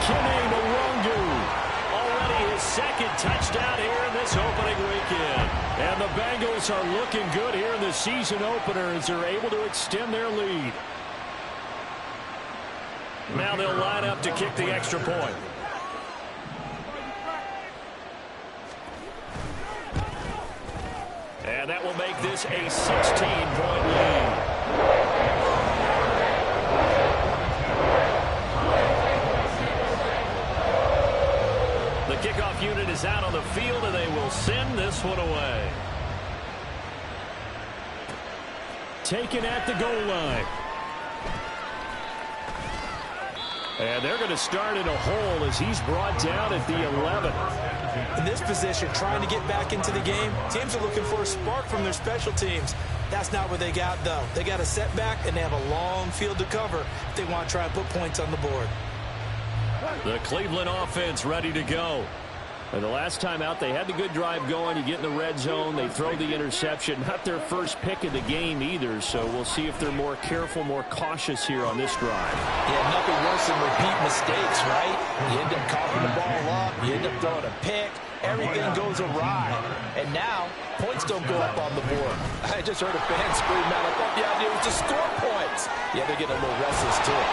Kene Nwangu, already his second touchdown here in this opening weekend. And the Bengals are looking good here in the season opener as they're able to extend their lead. Now they'll line up to kick the extra point. And that will make this a 16-point lead. The kickoff unit is out on the field, and they will send this one away. Taken at the goal line. And they're going to start in a hole as he's brought down at the 11.
In this position, trying to get back into the game, teams are looking for a spark from their special teams. That's not what they got, though. They got a setback, and they have a long field to cover if they want to try and put points on the board.
The Cleveland offense ready to go. And the last time out, they had the good drive going. You get in the red zone, they throw the interception. Not their first pick of the game either, so we'll see if they're more careful, more cautious here on this drive.
Yeah, nothing worse than repeat mistakes, right? You end up coughing the ball up, you end up throwing a pick, everything goes awry. And now, points don't go up on the board. I just heard a fan scream out, I thought the idea was to score points. Yeah, they're getting a little restless too.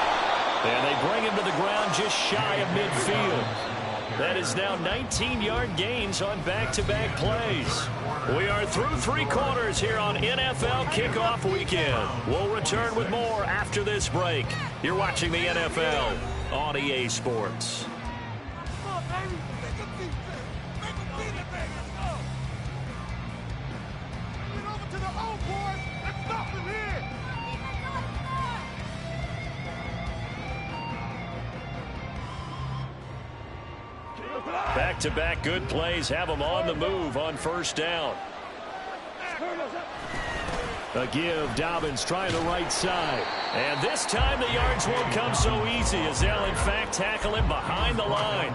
And they bring him to the ground just shy of midfield. That is now 19-yard gains on back-to-back plays. We are through three quarters here on NFL Kickoff Weekend. We'll return with more after this break. You're watching the NFL on EA Sports.
Come on, baby. Make them beat it. Make them beat it, baby. Let's go. Get over to the old boys. Let's stop them here.
Back-to-back good plays have them on the move on first down. A give, Dobbins trying the right side. And this time the yards won't come so easy as they'll in fact tackle him behind the line.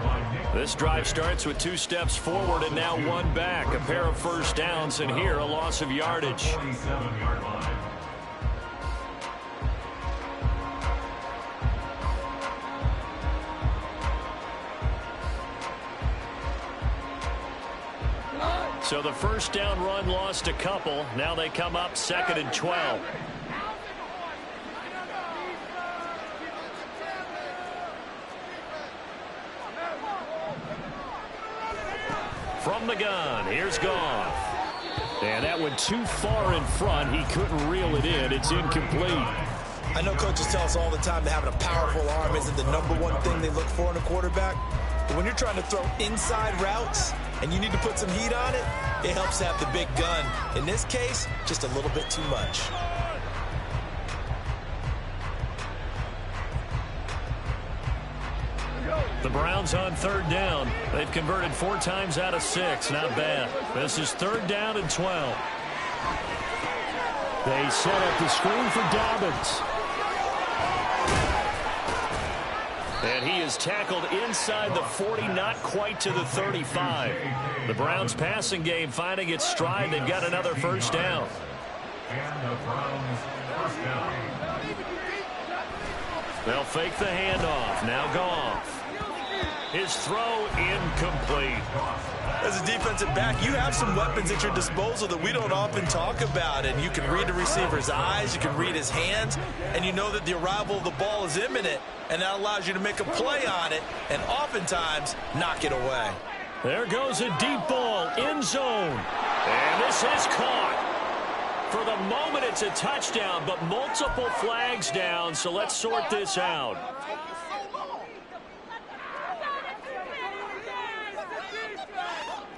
This drive starts with 2 steps forward and now 1 back. A pair of first downs, and here a loss of yardage.
27-yard line.
So the first down run lost a couple. Now they come up 2nd and 12. From the gun, here's Goff. And that went too far in front. He couldn't reel it in. It's incomplete.
I know coaches tell us all the time that having a powerful arm isn't the #1 thing they look for in a quarterback. But when you're trying to throw inside routes and you need to put some heat on it, it helps to have the big gun. In this case, just a little bit too much.
The Browns on 3rd down. They've converted 4 times out of 6. Not bad. This is 3rd down and 12. They set up the screen for Dobbins. And he is tackled inside the 40, not quite to the 35. The Browns passing game finding its stride. They've got another first down.
And the Browns first down.
They'll fake the handoff. Now Goff. His throw incomplete.
As a defensive back, you have some weapons at your disposal that we don't often talk about. And you can read the receiver's eyes, you can read his hands, and you know that the arrival of the ball is imminent. And that allows you to make a play on it and oftentimes knock it away.
There goes a deep ball, end zone. And this is caught. For the moment, it's a touchdown, but multiple flags down, so let's sort this out.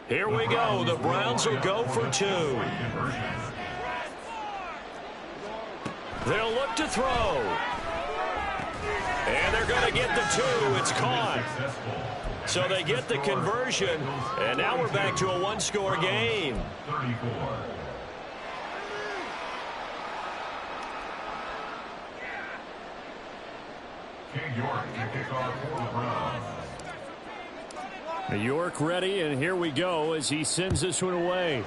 Here we go. The Browns will go for 2. They'll look to throw. And they're going to get the 2. It's caught. So they get the conversion, and now we're back to a one-score game.
34. King York to kick off for the Browns.
New York ready, and here we go as he sends this one away.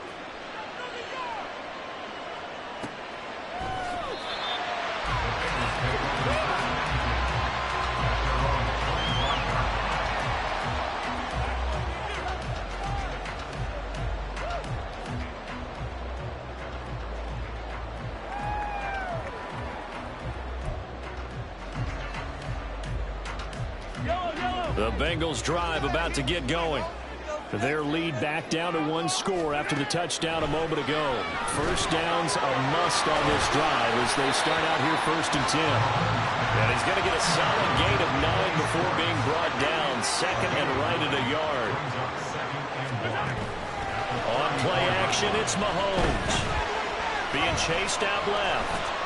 The Bengals drive about to get going. Their lead back down to 1 score after the touchdown a moment ago. First down's a must on this drive as they start out here 1st and 10. And he's going to get a solid gain of 9 before being brought down. 2nd and right at a yard. On play action, it's Mahomes. Being chased out left.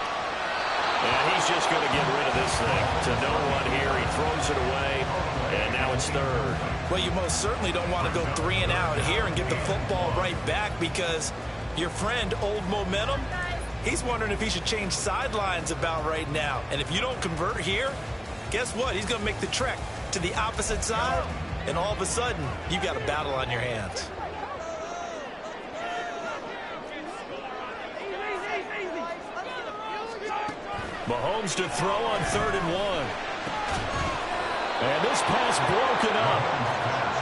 And he's just going to get rid of this thing to no one here. He throws it away, and now it's 3rd.
Well, you most certainly don't want to go 3 and out here and get the football right back because your friend, Old Momentum, he's wondering if he should change sidelines about right now. And if you don't convert here, guess what? He's going to make the trek to the opposite side, and all of a sudden, you've got a battle on your hands.
Mahomes to throw on 3rd and 1. And this pass broken up.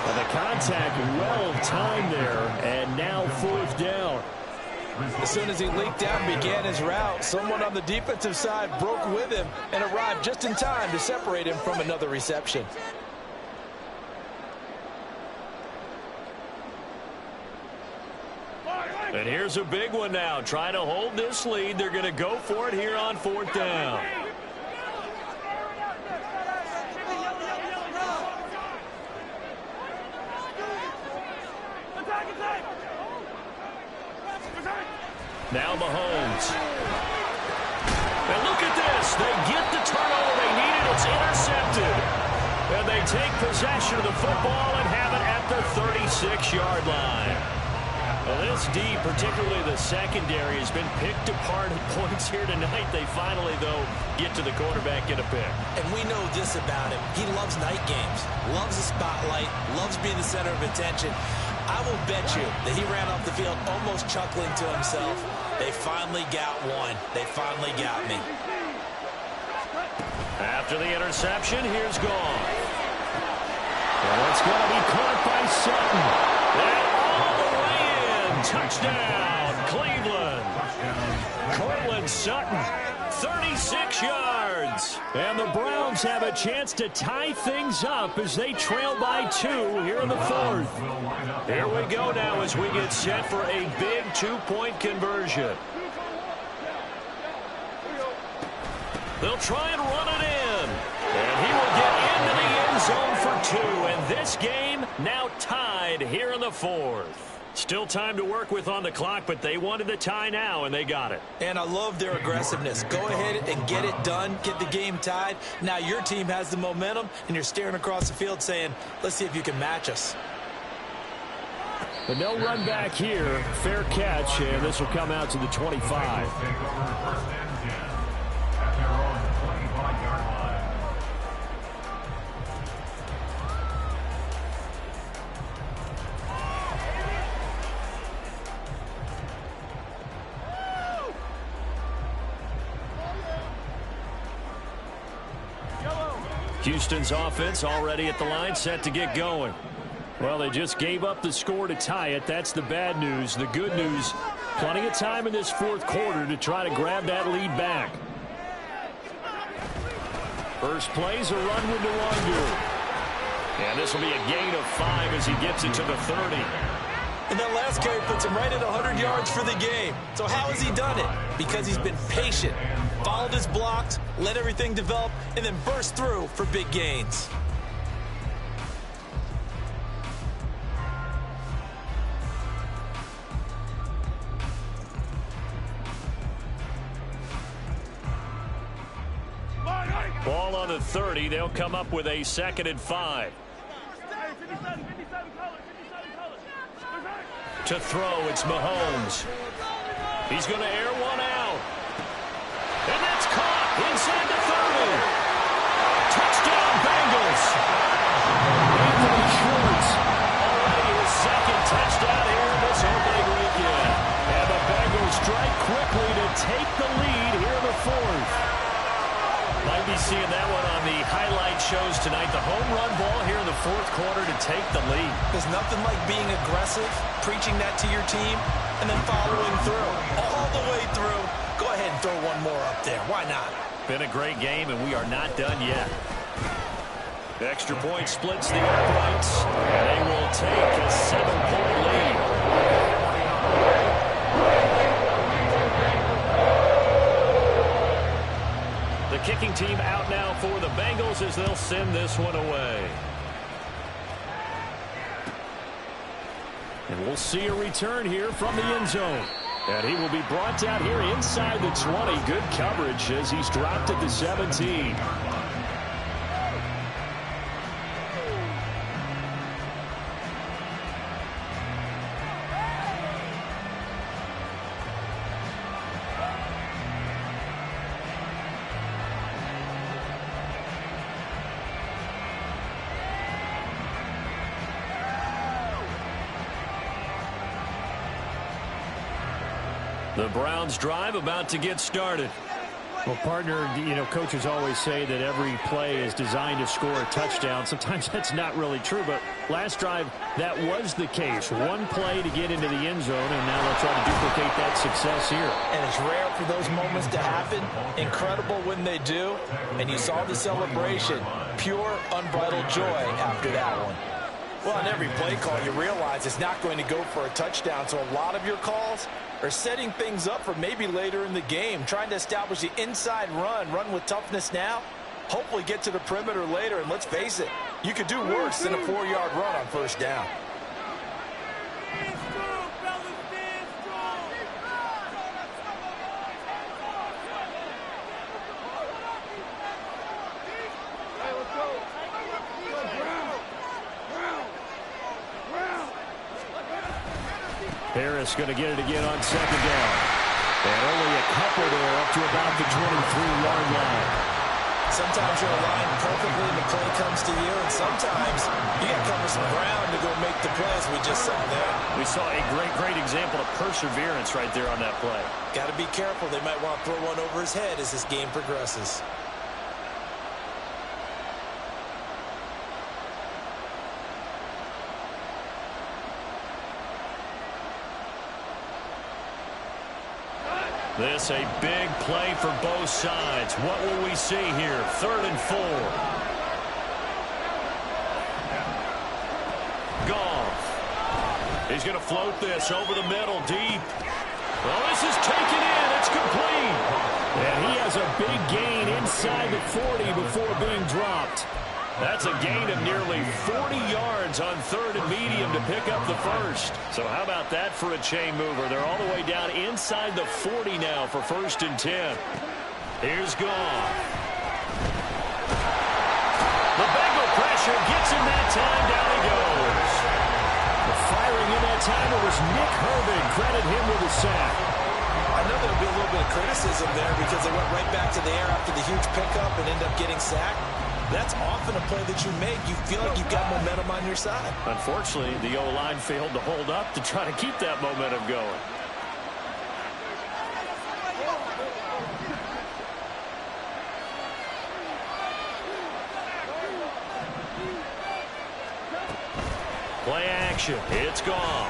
And the contact well timed there. And now 4th down.
As soon as he leaked out and began his route, someone on the defensive side broke with him and arrived just in time to separate him from another reception.
And here's a big one now. Trying to hold this lead. They're going to go for it here on 4th down. Now Mahomes. And look at this. They get the turnover they needed. It's intercepted. And they take possession of the football and have it at the 36-yard line. Well, this D, particularly the secondary, has been picked apart at points here tonight. They finally, though, get to the quarterback, get a pick.
And we know this about him. He loves night games, loves the spotlight, loves being the center of attention. I will bet you that he ran off the field almost chuckling to himself. They finally got one. They finally got me.
After the interception, here's Gone. And it's going to be caught by Sutton. And all the way in. Touchdown, Cleveland. Cortland Sutton, 36 yards. And the Browns have a chance to tie things up as they trail by 2 here in the 4th. Here we go now as we get set for a big 2-point conversion. They'll try and run it in. And he will get into the end zone for 2. And this game now tied here in the 4th. Still time to work with on the clock, but they wanted the tie now, and they got it.
And I love their aggressiveness. Go ahead and get it done, get the game tied. Now your team has the momentum, and you're staring across the field saying, let's see if you can match us.
But no run back here. Fair catch, and this will come out to the 25. Houston's offense already at the line, set to get going. Well, they just gave up the score to tie it. That's the bad news. The good news, plenty of time in this 4th quarter to try to grab that lead back. First play's a run with Nwangu. And this will be a gain of 5 as he gets it to the 30.
And that last carry puts him right at 100 yards for the game. So how has he done it? Because he's been patient, followed his blocks, let everything develop, and then burst through for big gains.
Ball on the 30. They'll come up with a 2nd and 5. To throw, it's Mahomes. He's going to air one out. And that's caught inside the 30. Touchdown, Bengals. Anthony Schwartz already his 2nd touchdown here in this opening weekend. And the Bengals strike quickly to take the lead here in the 4th. Might be seeing that one on the highlight shows tonight. The home run ball here in the 4th quarter to take the lead.
There's nothing like being aggressive, preaching that to your team, and then following through. All the way through. Go ahead and throw one more up there. Why not?
Been a great game, and we are not done yet. The extra point splits the uprights, and they will take a 7-point lead. The kicking team out now for the Bengals as they'll send this one away. And we'll see a return here from the end zone. And he will be brought down here inside the 20. Good coverage as he's dropped at the 17. The Browns drive about to get started.
Well, partner, coaches always say that every play is designed to score a touchdown. Sometimes that's not really true, but last drive, that was the case. One play to get into the end zone, and now they'll try to duplicate that success here.
And it's rare for those moments to happen. Incredible when they do. And you saw the celebration. Pure, unbridled joy after that one. Well, on every play call, you realize it's not going to go for a touchdown, so a lot of your calls are setting things up for maybe later in the game, trying to establish the inside run with toughness now, hopefully get to the perimeter later, and let's face it, you could do worse than a 4-yard run on 1st down.
Harris going to get it again on 2nd down. And only a couple there up to about the 23-yard line.
Sometimes you're aligned perfectly and the play comes to you, and sometimes you got to cover some ground to go make the play, as we just saw there.
We saw a great example of perseverance right there on that play.
Got to be careful. They might want to throw one over his head as this game progresses.
This a big play for both sides. What will we see here? 3rd and 4. Goff. He's going to float this over the middle deep. Well, this is taken in. It's complete. And he has a big gain inside the 40 before being dropped. That's a gain of nearly 40 yards on 3rd and medium to pick up the 1st. So how about that for a chain mover? They're all the way down inside the 40 now for 1st and 10. Here's Goff. The Bengal pressure gets him that time. Down he goes. The firing in that time, it was Nick Herbig. Credit him with a sack.
I know there'll be a little bit of criticism there because they went right back to the air after the huge pickup and ended up getting sacked. That's often a play that you make. You feel like you've got momentum on your side.
Unfortunately, the O-line failed to hold up to try to keep that momentum going. Play action. It's gone.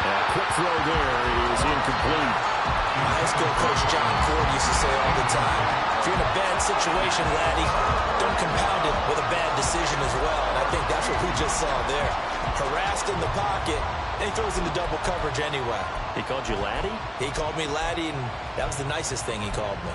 A quick throw there is incomplete.
My high school coach, John Ford, used to say all the time, if you're in a bad situation, laddie, don't compound it with a bad decision as well. And I think that's what we just saw there. Harassed in the pocket, and he throws into double coverage anyway.
He called you laddie?
He called me laddie, and that was the nicest thing he called me.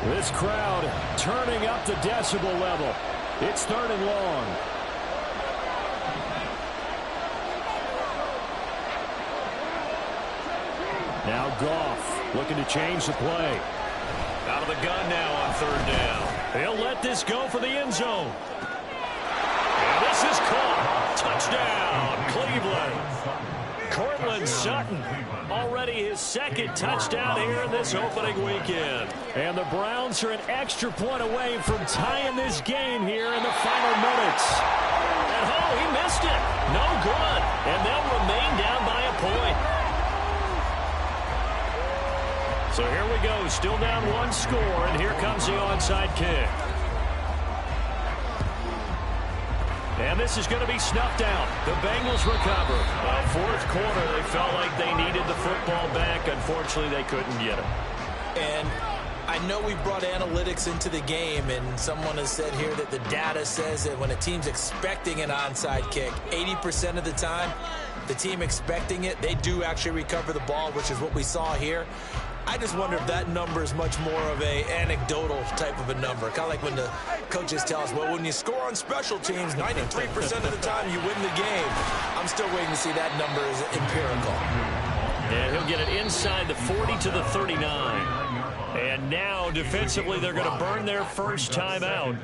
This crowd turning up the decibel level. It's 3rd and long. Now Goff looking to change the play. Out of the gun now on 3rd down. He'll let this go for the end zone. And this is caught. Touchdown, Cleveland. Cortland Sutton, already his 2nd touchdown here in this opening weekend. And the Browns are an extra point away from tying this game here in the final minutes. And he missed it. No good. And they'll remain down by a point. So here we go. Still down 1 score, and here comes the onside kick. And this is going to be snuffed out. The Bengals recover. By 4th quarter, they felt like they needed the football back. Unfortunately, they couldn't get it.
And I know we brought analytics into the game, and someone has said here that the data says that when a team's expecting an onside kick, 80% of the time, the team expecting it, they do actually recover the ball, which is what we saw here. I just wonder if that number is much more of a anecdotal type of a number. Kind of like when the coaches tell us, well, when you score on special teams, 93% of the time you win the game. I'm still waiting to see that number is empirical.
And he'll get it inside the 40 to the 39. And now, defensively, they're going to burn their first timeout.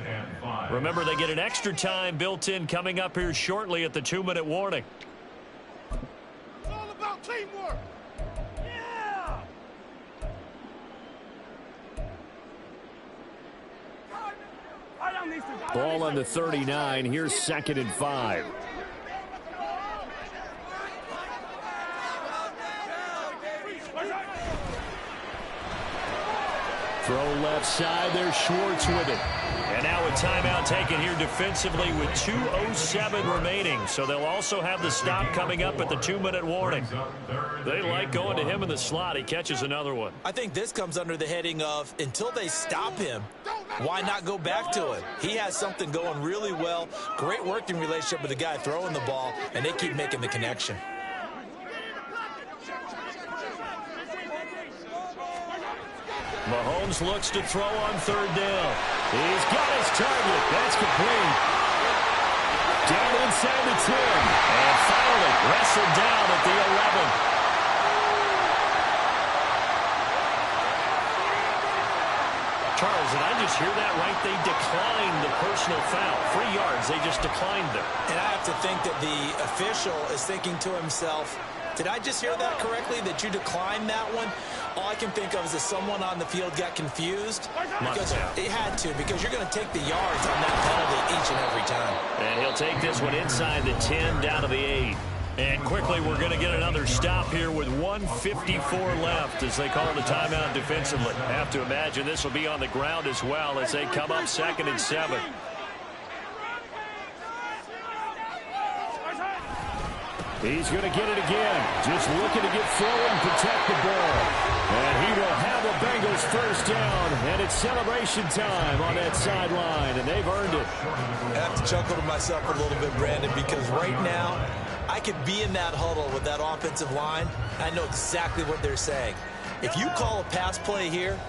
Remember, they get an extra time built in coming up here shortly at the 2-minute warning.
It's all about teamwork.
Ball on the 39. Here's 2nd and 5. Throw left side. There's Schwartz with it. And now a timeout taken here defensively with 2:07 remaining. So they'll also have the stop coming up at the 2-minute warning. They like going to him in the slot. He catches another one.
I think this comes under the heading of until they stop him, why not go back to him? He has something going really well. Great working relationship with the guy throwing the ball, and they keep making the connection.
Mahomes looks to throw on 3rd down. He's got his target. That's complete. Down inside the 10. And finally wrestled down at the 11. Charles, did I just hear that right? They declined the personal foul. 3 yards. They just declined them.
And I have to think that the official is thinking to himself, did I just hear that correctly, that you declined that one? All I can think of is that someone on the field got confused. Because it had to, because you're going to take the yards on that penalty each and every time.
And he'll take this one inside the 10, down to the 8. And quickly, we're going to get another stop here with 1:54 left as they call the timeout defensively. Have to imagine this will be on the ground as well as they come up 2nd and 7. He's going to get it again. Just looking to get forward and protect the ball. And he will have the Bengals first down. And it's celebration time on that sideline. And they've earned it.
I have to chuckle to myself a little bit, Brandon, because right now I could be in that huddle with that offensive line. I know exactly what they're saying. If you call a pass play here,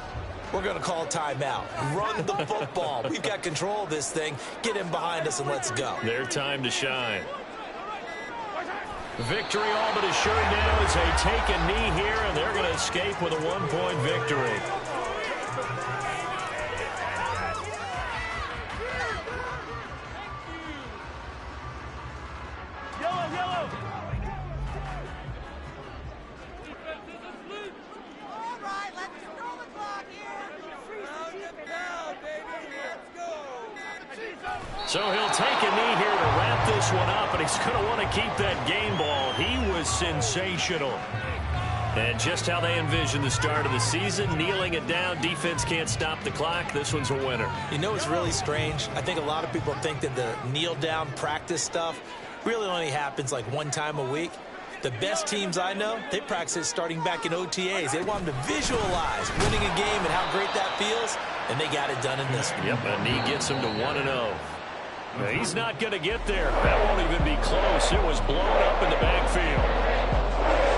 we're going to call a timeout. Run the football. We've got control of this thing. Get in behind us and let's go.
Their time to shine. Victory all but assured now as they take a knee here, and they're going to escape with a 1-point victory.
Yellow.
All right, let's control the clock here. Round it down, baby. Let's go.
So he'll take a knee here to wrap this one up, and he's going to want to keep that game ball. He was sensational. And just how they envision the start of the season, kneeling it down, defense can't stop the clock. This one's a winner.
You know, it's really strange. I think a lot of people think that the kneel-down practice stuff really only happens like one time a week. The best teams I know, they practice it starting back in OTAs. They want them to visualize winning a game and how great that feels, and they got it done in this one.
Yep, a knee gets him to 1-0. He's not going to get there. That won't even be close. It was blown up in the backfield.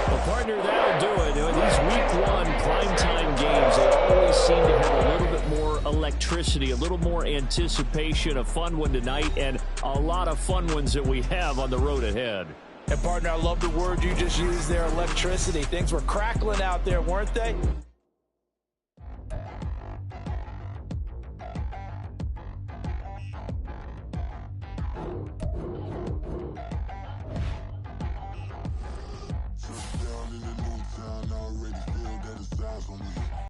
Well, partner, that'll do it. These week one primetime games, they always seem to have a little bit more electricity, a little more anticipation. A fun one tonight, and a lot of fun ones that we have on the road ahead.
And, partner, I love the word you just used there, electricity. Things were crackling out there, weren't they?
Down in the new town, already feel that it's eyes on me.